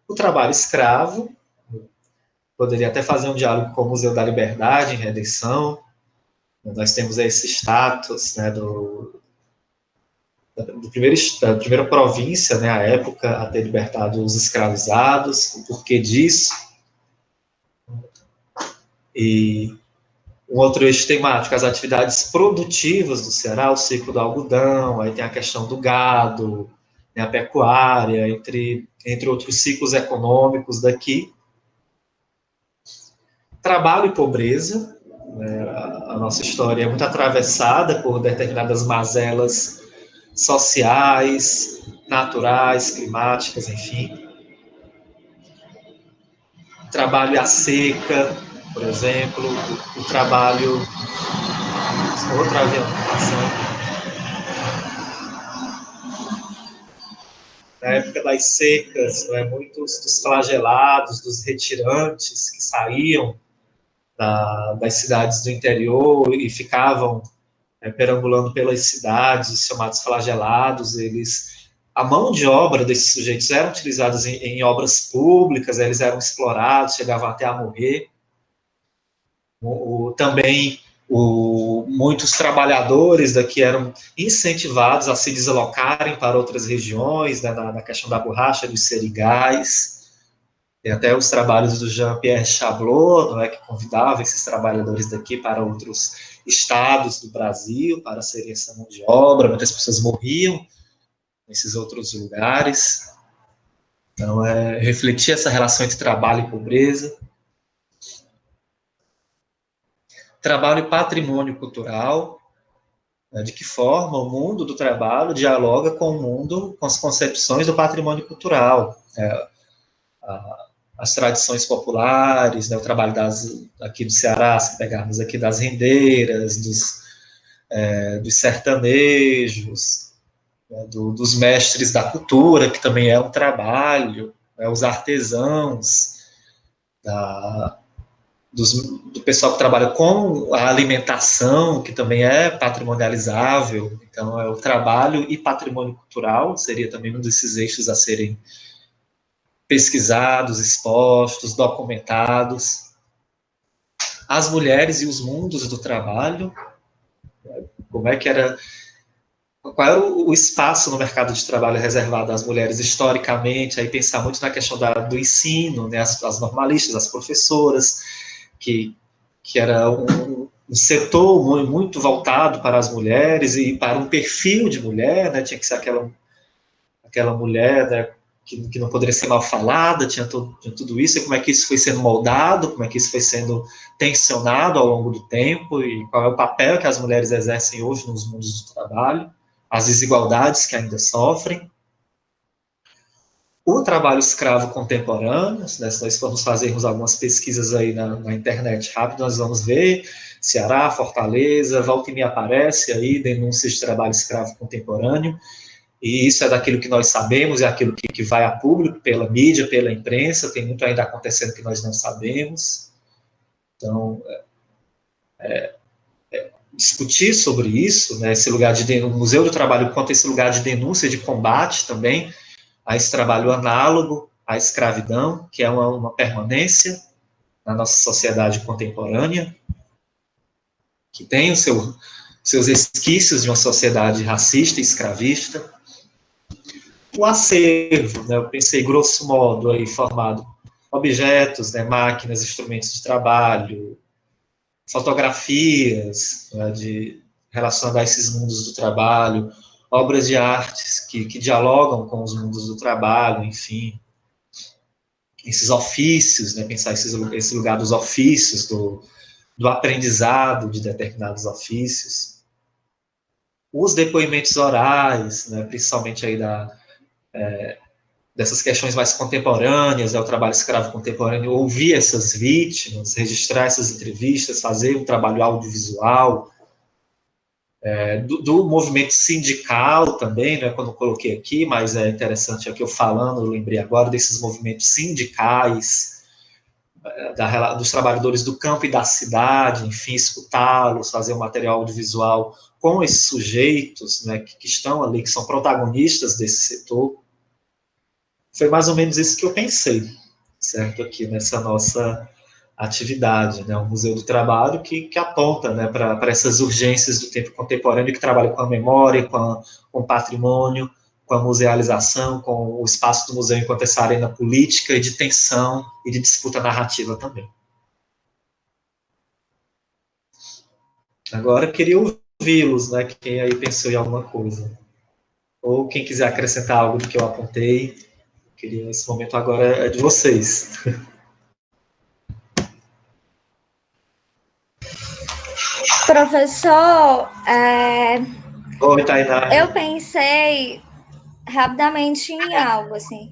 O trabalho escravo, poderia até fazer um diálogo com o Museu da Liberdade, em Redenção. Nós temos esse status, né, da primeira província, né, à época, a ter libertado os escravizados, o porquê disso. E um outro eixo temático, as atividades produtivas do Ceará, o ciclo do algodão, aí tem a questão do gado, né, a pecuária, entre outros ciclos econômicos daqui. Trabalho e pobreza, né, a nossa história é muito atravessada por determinadas mazelas sociais, naturais, climáticas, enfim. Trabalho e a seca, por exemplo, o trabalho... Outro avião passando. Na época das secas, né, muitos dos flagelados, dos retirantes que saíam das cidades do interior e ficavam perambulando pelas cidades, os chamados flagelados, a mão de obra desses sujeitos era utilizada em obras públicas, eles eram explorados, chegavam até a morrer. Também muitos trabalhadores daqui eram incentivados a se deslocarem para outras regiões, né, na questão da borracha, dos serigais. Tem até os trabalhos do Jean-Pierre Chablot, não é, que convidava esses trabalhadores daqui para outros estados do Brasil, para serem essa mão de obra. Muitas pessoas morriam nesses outros lugares. Então, refletir essa relação entre trabalho e pobreza. Trabalho e patrimônio cultural. né, de que forma o mundo do trabalho dialoga com o mundo, com as concepções do patrimônio cultural, as tradições populares, né, o trabalho aqui do Ceará, se pegarmos aqui das rendeiras, dos sertanejos, né, dos mestres da cultura, que também é um trabalho, né, os artesãos, do pessoal que trabalha com a alimentação, que também é patrimonializável. Então, é o trabalho e patrimônio cultural, seria também um desses eixos a serem pesquisados, expostos, documentados. As mulheres e os mundos do trabalho, como é que era, qual era o espaço no mercado de trabalho reservado às mulheres historicamente, aí pensar muito na questão do ensino, né, as normalistas, as professoras, que era um setor muito voltado para as mulheres e para um perfil de mulher, né, tinha que ser aquela mulher, né, que não poderia ser mal falada, tinha tudo isso, e como é que isso foi sendo moldado, como é que isso foi sendo tensionado ao longo do tempo, e qual é o papel que as mulheres exercem hoje nos mundos do trabalho, as desigualdades que ainda sofrem. O trabalho escravo contemporâneo, né, se nós formos fazermos algumas pesquisas aí na internet rápido, nós vamos ver Ceará, Fortaleza, volta e meia aparece aí denúncias de trabalho escravo contemporâneo, e isso é daquilo que nós sabemos, é aquilo que vai a público pela mídia, pela imprensa, tem muito ainda acontecendo que nós não sabemos. Então, discutir sobre isso, né, esse lugar o Museu do Trabalho quanto esse lugar de denúncia, de combate também, a esse trabalho análogo à escravidão, que é uma permanência na nossa sociedade contemporânea, que tem seus resquícios de uma sociedade racista e escravista. O acervo, né, eu pensei grosso modo aí formado objetos, né, máquinas, instrumentos de trabalho, fotografias, né, relacionadas a esses mundos do trabalho, obras de artes que dialogam com os mundos do trabalho, enfim, esses ofícios, né, pensar esse lugar dos ofícios, do aprendizado de determinados ofícios, os depoimentos orais, né, principalmente aí dessas questões mais contemporâneas, o trabalho escravo contemporâneo, ouvir essas vítimas, registrar essas entrevistas, fazer um trabalho audiovisual, do movimento sindical também, né, quando eu coloquei aqui, mas é interessante aqui eu falando, eu lembrei agora desses movimentos sindicais, dos trabalhadores do campo e da cidade, enfim, escutá-los, fazer um material audiovisual com esses sujeitos, né, que estão ali, que são protagonistas desse setor. Foi mais ou menos isso que eu pensei, certo, aqui nessa nossa atividade, né, o Museu do Trabalho, que aponta, né, para essas urgências do tempo contemporâneo, que trabalha com a memória, com o patrimônio, com a musealização, com o espaço do museu enquanto essa arena política e de tensão e de disputa narrativa também. Agora, eu queria ouvi-los, né, quem aí pensou em alguma coisa. Ou quem quiser acrescentar algo do que eu apontei, queria, esse momento agora é de vocês. Professor, Oi, Tainá. eu pensei rapidamente em algo, assim.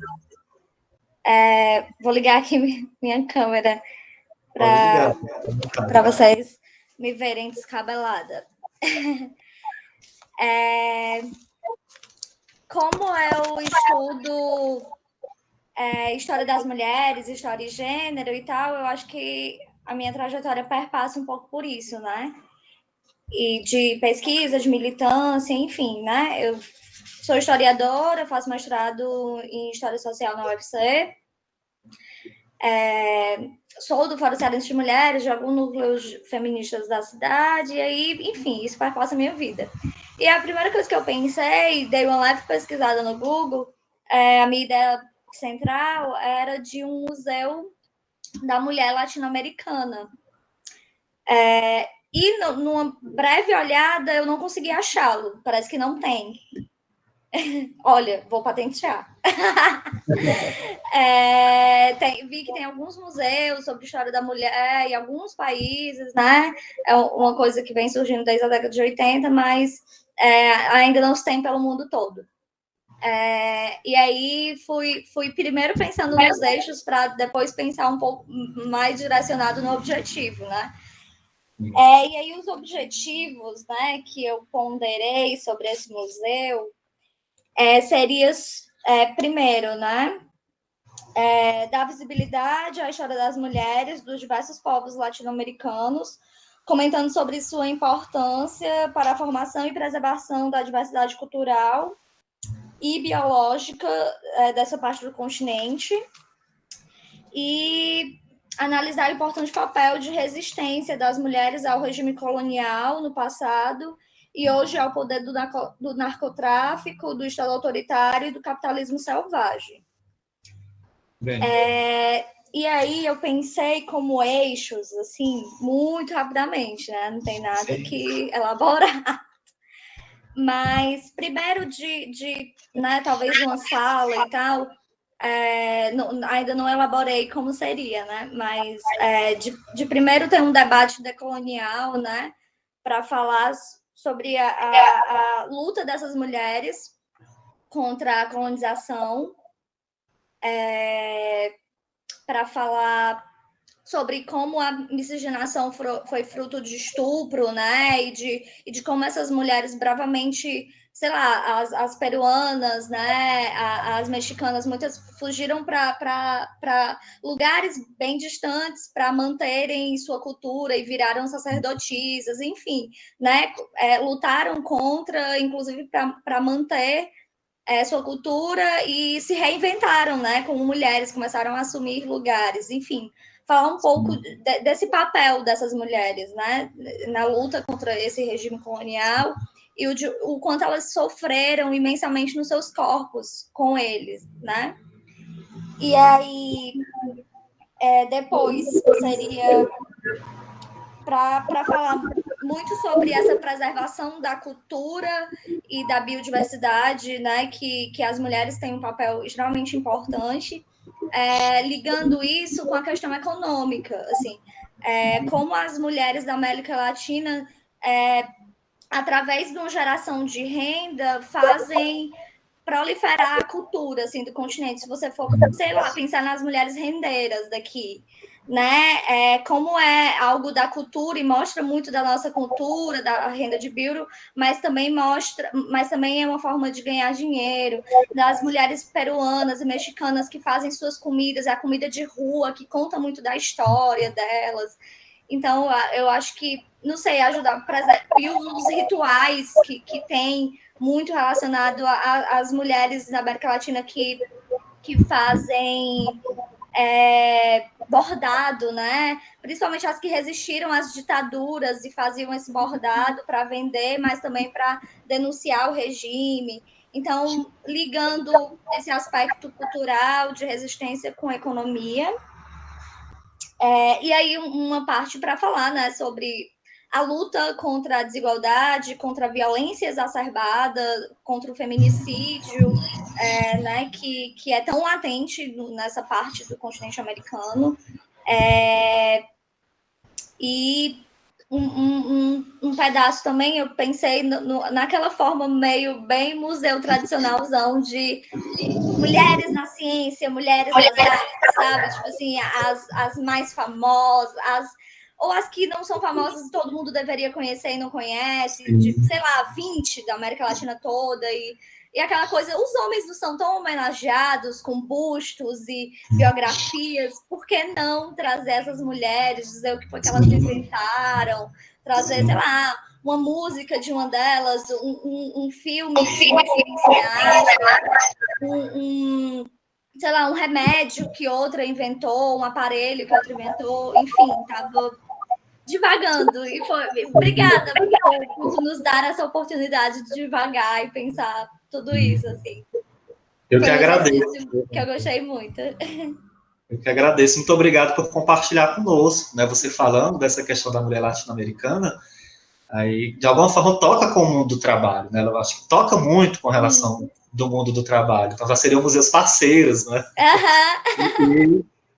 Vou ligar aqui minha câmera para vocês me verem descabelada. Como eu estudo história das mulheres, história e gênero e tal, eu acho que a minha trajetória perpassa um pouco por isso, né? E de pesquisa, de militância, enfim, né? Eu sou historiadora, faço mestrado em História Social na UFC, sou do Fórum Cearense de Mulheres, de alguns núcleos feministas da cidade, e aí, enfim, isso perpassa a minha vida. E a primeira coisa que eu pensei, dei uma leve pesquisada no Google, a minha ideia central era de um museu da mulher latino-americana. E numa breve olhada eu não consegui achá-lo, parece que não tem. Olha, vou patentear. Vi que tem alguns museus sobre história da mulher em alguns países, né? É uma coisa que vem surgindo desde a década de 80, mas ainda não se tem pelo mundo todo. E aí fui primeiro pensando nos eixos para depois pensar um pouco mais direcionado no objetivo, né? E aí os objetivos, né, que eu ponderei sobre esse museu seria, primeiro, né, dar visibilidade à história das mulheres dos diversos povos latino-americanos, comentando sobre sua importância para a formação e preservação da diversidade cultural e biológica dessa parte do continente, e analisar o importante papel de resistência das mulheres ao regime colonial no passado e hoje ao poder do narcotráfico, do Estado autoritário e do capitalismo selvagem. E aí eu pensei como eixos, assim, muito rapidamente, né? Não tem nada que elaborar. Mas primeiro né, talvez uma sala e tal, ainda não elaborei como seria, né? Mas de primeiro ter um debate decolonial, né? Para falar sobre a luta dessas mulheres contra a colonização, para falar sobre como a miscigenação foi fruto de estupro, né? E de como essas mulheres bravamente, sei lá, as peruanas, né? As mexicanas, muitas fugiram para lugares bem distantes para manterem sua cultura e viraram sacerdotisas, enfim, né? Lutaram contra, inclusive, para manter sua cultura e se reinventaram, né? Como mulheres, começaram a assumir lugares, enfim. Falar um pouco desse papel dessas mulheres, né? Na luta contra esse regime colonial e o quanto elas sofreram imensamente nos seus corpos com eles, né? E aí, depois seria para falar muito sobre essa preservação da cultura e da biodiversidade, né, que as mulheres têm um papel extremamente importante, ligando isso com a questão econômica, assim, como as mulheres da América Latina, através de uma geração de renda, fazem proliferar a cultura, assim, do continente. Se você for, sei lá, pensar nas mulheres rendeiras daqui, né? Como é algo da cultura e mostra muito da nossa cultura, da renda de biuro, mas também é uma forma de ganhar dinheiro. Das mulheres peruanas e mexicanas que fazem suas comidas, a comida de rua, que conta muito da história delas. Então, eu acho que, não sei, ajudar e os rituais que tem muito relacionado às mulheres na América Latina que fazem bordado, né? Principalmente as que resistiram às ditaduras e faziam esse bordado para vender, mas também para denunciar o regime. Então, ligando esse aspecto cultural de resistência com a economia. E aí, uma parte para falar, né, sobre a luta contra a desigualdade, contra a violência exacerbada, contra o feminicídio, né, que é tão latente nessa parte do continente americano. E um pedaço também, eu pensei naquela forma meio bem museu tradicionalzão de mulheres na ciência, mulheres nas artes, sabe? Tipo assim, as mais famosas, ou as que não são famosas e todo mundo deveria conhecer e não conhece, de, sei lá, 20 da América Latina toda, e aquela coisa, os homens não são tão homenageados com bustos e biografias, por que não trazer essas mulheres, dizer o que foi que elas inventaram, trazer, sei lá, uma música de uma delas, um filme sei lá, um remédio que outra inventou, um aparelho que outra inventou, enfim, tava divagando. E obrigada por nos dar essa oportunidade de divagar e pensar tudo isso, assim. Eu que agradeço. Que eu gostei muito. Eu que agradeço. Muito obrigado por compartilhar conosco, né? Você falando dessa questão da mulher latino-americana, aí, de alguma forma, toca com o mundo do trabalho, né? Eu acho que toca muito com relação do mundo do trabalho. Então, já seriam museus parceiros, né? Uhum. E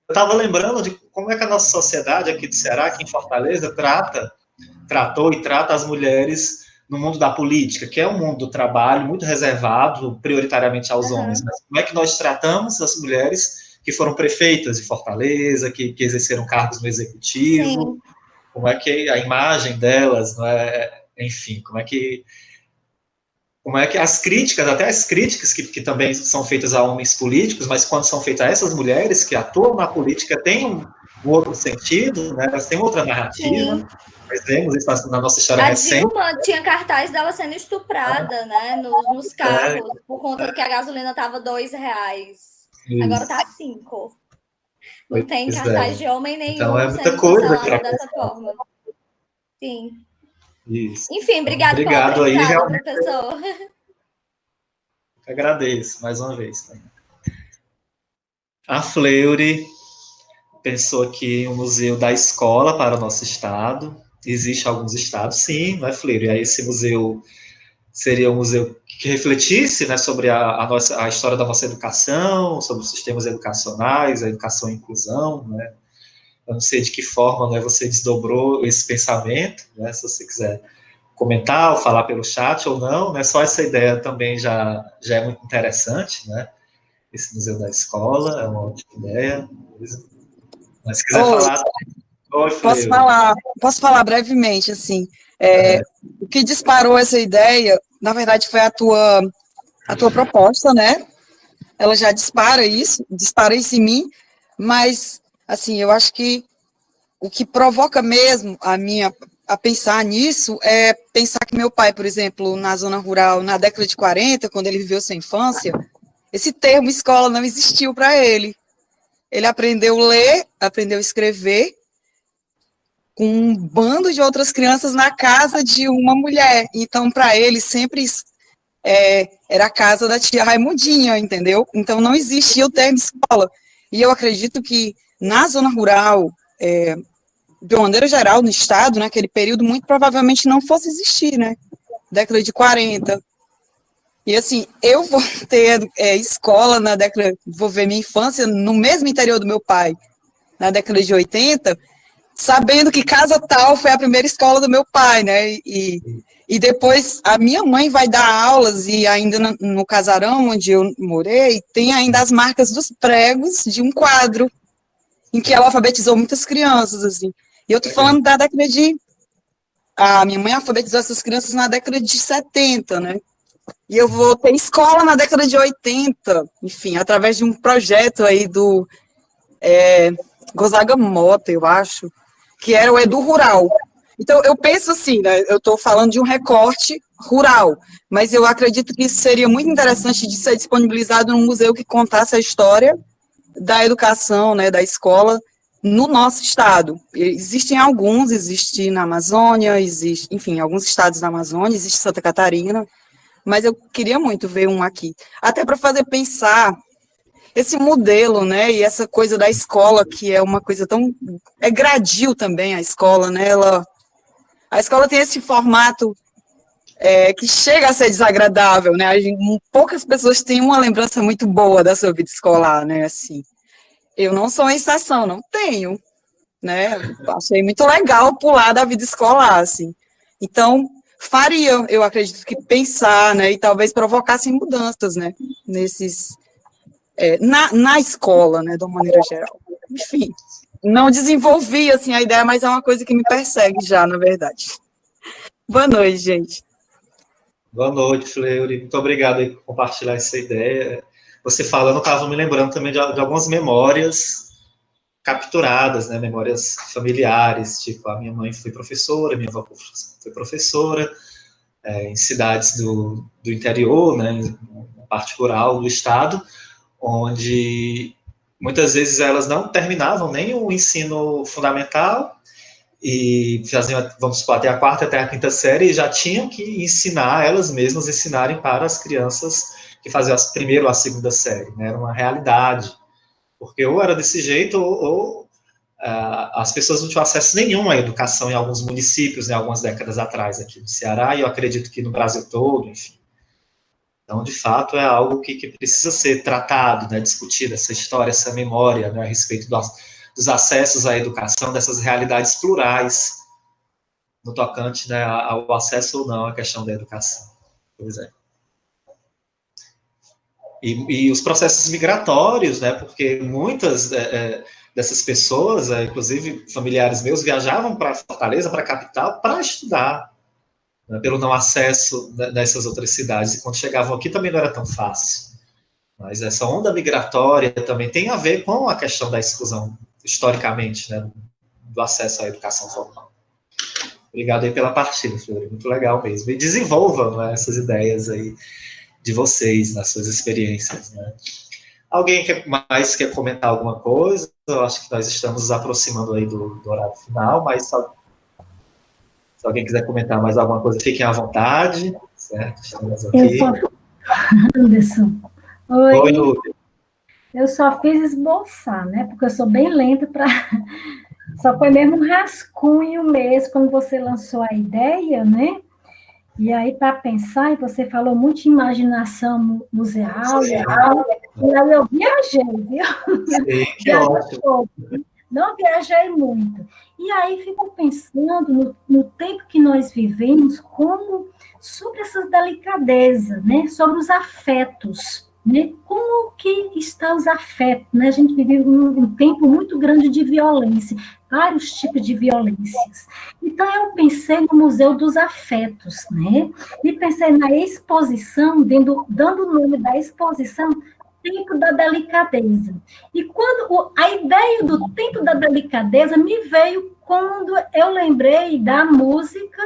eu estava lembrando de como é que a nossa sociedade aqui do Ceará, aqui em Fortaleza, tratou e trata as mulheres no mundo da política, que é um mundo do trabalho muito reservado, prioritariamente aos homens. Mas como é que nós tratamos as mulheres que foram prefeitas de Fortaleza, que exerceram cargos no executivo? Sim. Como é que a imagem delas, não é? Enfim, como é que as críticas, até as críticas que também são feitas a homens políticos, mas quando são feitas a essas mulheres que atuam na política, tem um outro sentido, né? Elas têm outra narrativa. Sim. Nós vemos isso na nossa história A recente. Dilma tinha cartaz dela sendo estuprada, né, nos carros, por conta que a gasolina estava R$2. Agora está 5. Não tem cartaz de homem nenhum então, é muita sendo coisa cancelado dessa forma. Sim. Isso. Enfim, obrigado pelo aprendizado, professor. Eu agradeço, mais uma vez. A Fleury pensou aqui em um museu da escola para o nosso estado. Existem alguns estados, sim, não é, Fleury? Aí esse museu seria um museu que refletisse, né, sobre a história da nossa educação, sobre os sistemas educacionais, a educação e a inclusão, né? Eu não sei de que forma, né, você desdobrou esse pensamento, né, se você quiser comentar ou falar pelo chat ou não, né, só essa ideia também já é muito interessante, né, esse museu da escola é uma ótima ideia. Mas se quiser falar... Oi, posso falar brevemente, assim, o que disparou essa ideia, na verdade, foi a tua proposta, né? Ela já dispara isso em mim, mas, assim, eu acho que o que provoca mesmo a pensar nisso é pensar que meu pai, por exemplo, na zona rural, na década de 40, quando ele viveu sua infância, esse termo escola não existiu para ele. Ele aprendeu a ler, aprendeu a escrever, com um bando de outras crianças na casa de uma mulher. Então, para ele, sempre era a casa da tia Raimundinha, entendeu? Então, não existia o termo escola. E eu acredito que, na zona rural, de uma maneira geral, no estado, naquele período, muito provavelmente não fosse existir, né? Década de 40. E, assim, eu vou ter escola na década... Vou ver minha infância no mesmo interior do meu pai, na década de 80, sabendo que casa tal foi a primeira escola do meu pai, né, e depois a minha mãe vai dar aulas, e ainda no casarão onde eu morei, tem ainda as marcas dos pregos de um quadro, em que ela alfabetizou muitas crianças, assim, e eu tô falando da década de... A minha mãe alfabetizou essas crianças na década de 70, né, e eu vou ter escola na década de 80, enfim, através de um projeto aí do Gonzaga Mota, eu acho, que era o Edu Rural. Então, eu penso assim, né, eu estou falando de um recorte rural, mas eu acredito que isso seria muito interessante de ser disponibilizado num museu que contasse a história da educação, né, da escola, no nosso estado. Existem alguns, existe na Amazônia, existe, enfim, alguns estados da Amazônia, existe Santa Catarina, mas eu queria muito ver um aqui. Até para fazer pensar esse modelo, né, e essa coisa da escola, que é uma coisa tão... É gradil também a escola, né, a escola tem esse formato que chega a ser desagradável, né, poucas pessoas têm uma lembrança muito boa da sua vida escolar, né, assim. Eu não sou uma exceção, não tenho, né, achei muito legal pular da vida escolar, assim. Então, eu acredito que pensar, né, e talvez provocassem mudanças, né, nesses... na escola, né, de uma maneira geral. Enfim, não desenvolvi, assim, a ideia, mas é uma coisa que me persegue já, na verdade. Boa noite, gente. Boa noite, Fleury. Muito obrigado aí por compartilhar essa ideia. Você falando, eu estava me lembrando também de algumas memórias capturadas, né, memórias familiares, tipo, a minha mãe foi professora, minha avó foi professora, em cidades do interior, né, na parte rural do estado, onde muitas vezes elas não terminavam nem o ensino fundamental e faziam, vamos supor, até a quarta, até a quinta série, e já tinham que ensinar, elas mesmas ensinarem para as crianças que faziam a primeira ou a segunda série, né? Era uma realidade, porque ou era desse jeito, ou as pessoas não tinham acesso nenhum à educação em alguns municípios, né, algumas décadas atrás aqui no Ceará, e eu acredito que no Brasil todo, enfim. Então, de fato, é algo que precisa ser tratado, né, discutido, essa história, essa memória, né, a respeito dos acessos à educação, dessas realidades plurais, no tocante, né, ao acesso ou não à questão da educação. Pois é. E os processos migratórios, né, porque muitas dessas pessoas, inclusive familiares meus, viajavam para Fortaleza, para a capital, para estudar, né, pelo não acesso nessas outras cidades, e quando chegavam aqui também não era tão fácil. Mas essa onda migratória também tem a ver com a questão da exclusão, historicamente, né, do acesso à educação formal. Obrigado aí pela partilha, Flori, muito legal mesmo. E desenvolvam, né, essas ideias aí de vocês, nas suas experiências, né. Alguém mais quer comentar alguma coisa? Eu acho que nós estamos nos aproximando aí do horário final, mas se alguém quiser comentar mais alguma coisa, fiquem à vontade, certo? Estamos aqui. Anderson. Oi, Lúcia. Eu só fiz esboçar, né? Porque eu sou bem lenta para... Só foi mesmo um rascunho mesmo, quando você lançou a ideia, né? E aí, para pensar, e você falou muito de imaginação museal, e aí eu viajei, viu? Sim, que ótimo. Não viajei muito. E aí fico pensando no tempo que nós vivemos, como sobre essas delicadezas, né? Sobre os afetos, né? Como que estão os afetos, né? A gente vive um tempo muito grande de violência, vários tipos de violências. Então, eu pensei no Museu dos Afetos, né? E pensei na exposição, dando o nome da exposição, Tempo da Delicadeza. E quando a ideia do Tempo da Delicadeza me veio quando eu lembrei da música,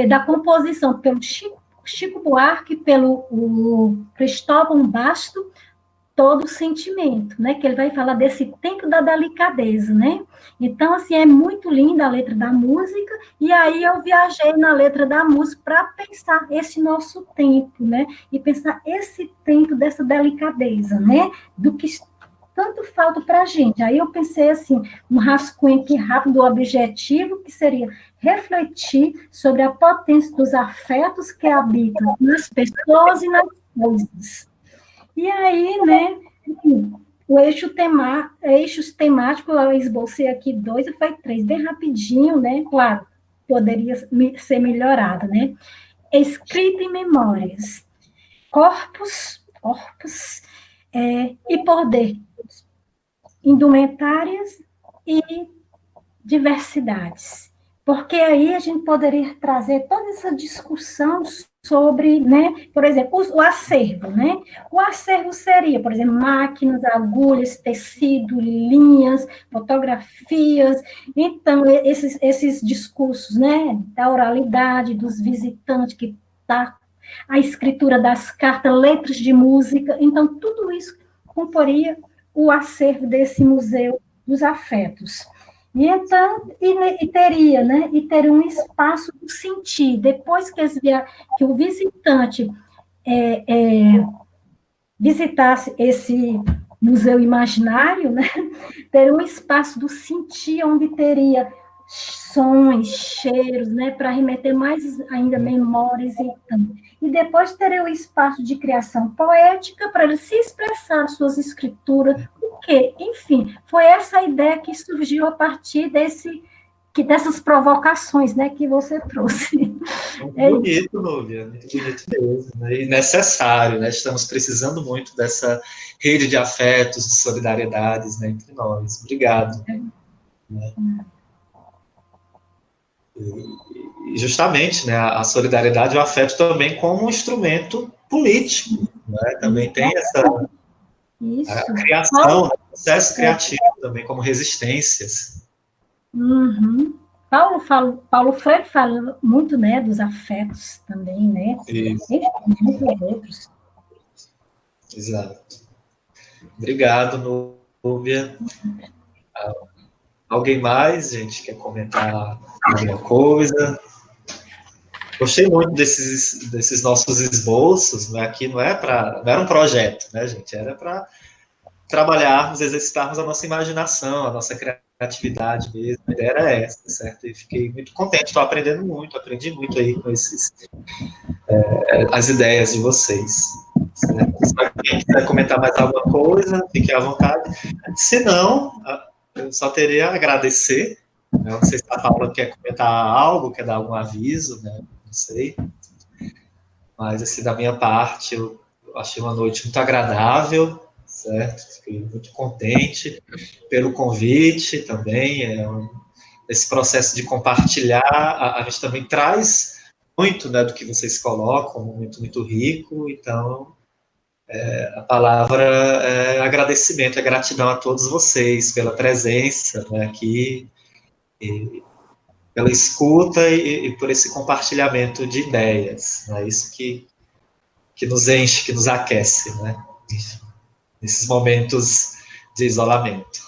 da composição pelo Chico Buarque, pelo Cristóvão Basto, Todo o Sentimento, né? Que ele vai falar desse tempo da delicadeza, né? Então, assim, é muito linda a letra da música, e aí eu viajei na letra da música para pensar esse nosso tempo, né? E pensar esse tempo dessa delicadeza, né? Do que tanto falta para a gente. Aí eu pensei, assim, um rascunho aqui rápido, objetivo, que seria refletir sobre a potência dos afetos que habitam nas pessoas e nas coisas. E aí, né, o eixos temáticos, eu esbocei aqui 2 e foi 3, bem rapidinho, né, claro, poderia ser melhorado, né. Escrita e memórias, corpos e poder, indumentárias e diversidades. Porque aí a gente poderia trazer toda essa discussão sobre, né, por exemplo, o acervo, né? O acervo seria, por exemplo, máquinas, agulhas, tecido, linhas, fotografias. Então, esses discursos, né, da oralidade, dos visitantes, que tá a escritura das cartas, letras de música. Então, tudo isso comporia o acervo desse Museu dos Afetos. E então, teria, né? E teria um espaço do sentir. Depois que o visitante visitasse esse museu imaginário, né? Teria um espaço do sentir, onde teria sons, cheiros, né? Para remeter mais ainda memórias e depois teria o espaço de criação poética para ele se expressar suas escrituras, porque, enfim, foi essa ideia que surgiu a partir dessas provocações, né, que você trouxe. Muito bonito, Núbia, muito bonito mesmo, né? E necessário, né? Estamos precisando muito dessa rede de afetos, de solidariedades, né, entre nós. Obrigado. Né? E justamente, né, a solidariedade e o afeto também como um instrumento político, né? Também tem essa a criação, o processo criativo também como resistências. Uhum. Paulo Freire fala muito, né, dos afetos também, né? Isso. Muitos outros. Exato. Obrigado, Núbia. Alguém mais, gente, quer comentar alguma coisa? Gostei muito desses nossos esboços, né? Aqui não era um projeto, né, gente? Era para trabalharmos, exercitarmos a nossa imaginação, a nossa criatividade mesmo. A ideia era essa, certo? E fiquei muito contente, estou aprendendo muito, aprendi muito aí com as ideias de vocês. Certo? Se alguém quiser comentar mais alguma coisa, fique à vontade. Se não, eu só teria a agradecer. Né? Não sei se a Paula quer comentar algo, quer dar algum aviso, né? Não sei. Mas, assim, da minha parte, eu achei uma noite muito agradável, certo? Fiquei muito contente pelo convite também. Esse processo de compartilhar, a gente também traz muito, né, do que vocês colocam, muito, muito rico. Então, a palavra é agradecimento, é gratidão a todos vocês pela presença, né, aqui, e pela escuta e por esse compartilhamento de ideias. É isso que nos enche, que nos aquece, né, nesses momentos de isolamento.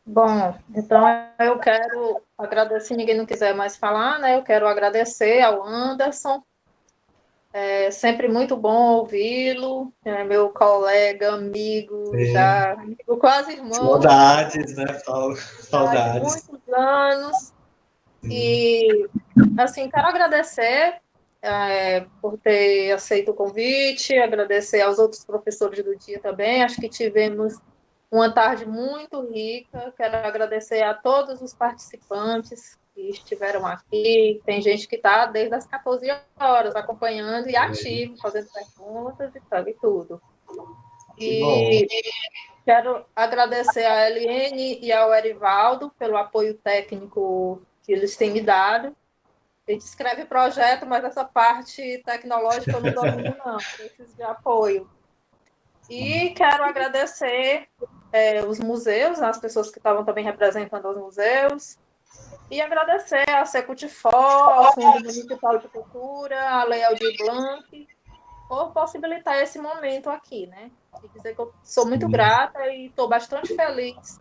Bom, então eu quero agradecer, se ninguém não quiser mais falar, né? Eu quero agradecer ao Anderson. É sempre muito bom ouvi-lo, meu colega, amigo, já amigo, quase irmão. Saudades, né, Paulo? Saudades. Muitos anos. E, assim, quero agradecer por ter aceito o convite, agradecer aos outros professores do dia também. Acho que tivemos uma tarde muito rica. Quero agradecer a todos os participantes que estiveram aqui. Tem gente que está desde as 14 horas acompanhando e ativo, fazendo perguntas e tudo. E quero agradecer a Eliane e ao Erivaldo pelo apoio técnico que eles têm me dado. A gente escreve projeto, mas essa parte tecnológica eu não domino, não. Preciso de apoio. E quero agradecer os museus, as pessoas que estavam também representando os museus, e agradecer a Secutifor, ao Fundo Municipal de Cultura, a Lei Aldir Blanc, por possibilitar esse momento aqui, né? E dizer que eu sou muito grata e estou bastante feliz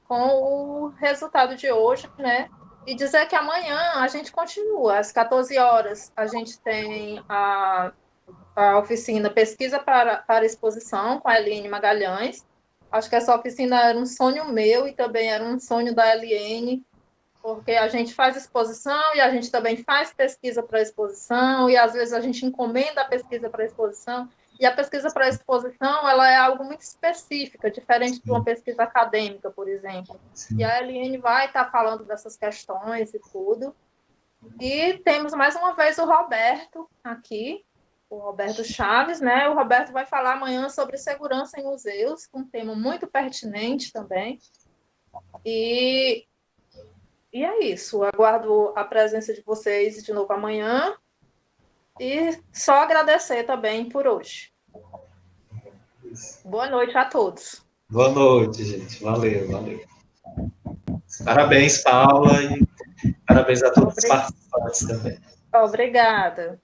com o resultado de hoje, né? E dizer que amanhã a gente continua, às 14 horas, a gente tem a oficina Pesquisa para Exposição, com a Eliane Magalhães. Acho que essa oficina era um sonho meu e também era um sonho da Eliane, porque a gente faz exposição e a gente também faz pesquisa para exposição, e às vezes a gente encomenda a pesquisa para exposição, e a pesquisa para exposição ela é algo muito específica, diferente de uma pesquisa acadêmica, por exemplo. Sim. E a Eliane vai estar falando dessas questões e tudo. E temos mais uma vez o Roberto aqui, o Roberto Chaves, né? O Roberto vai falar amanhã sobre segurança em museus, um tema muito pertinente também. E é isso. Aguardo a presença de vocês de novo amanhã. E só agradecer também por hoje. Boa noite a todos. Boa noite, gente. Valeu, valeu. Parabéns, Paula, e parabéns a todos os participantes também. Obrigada.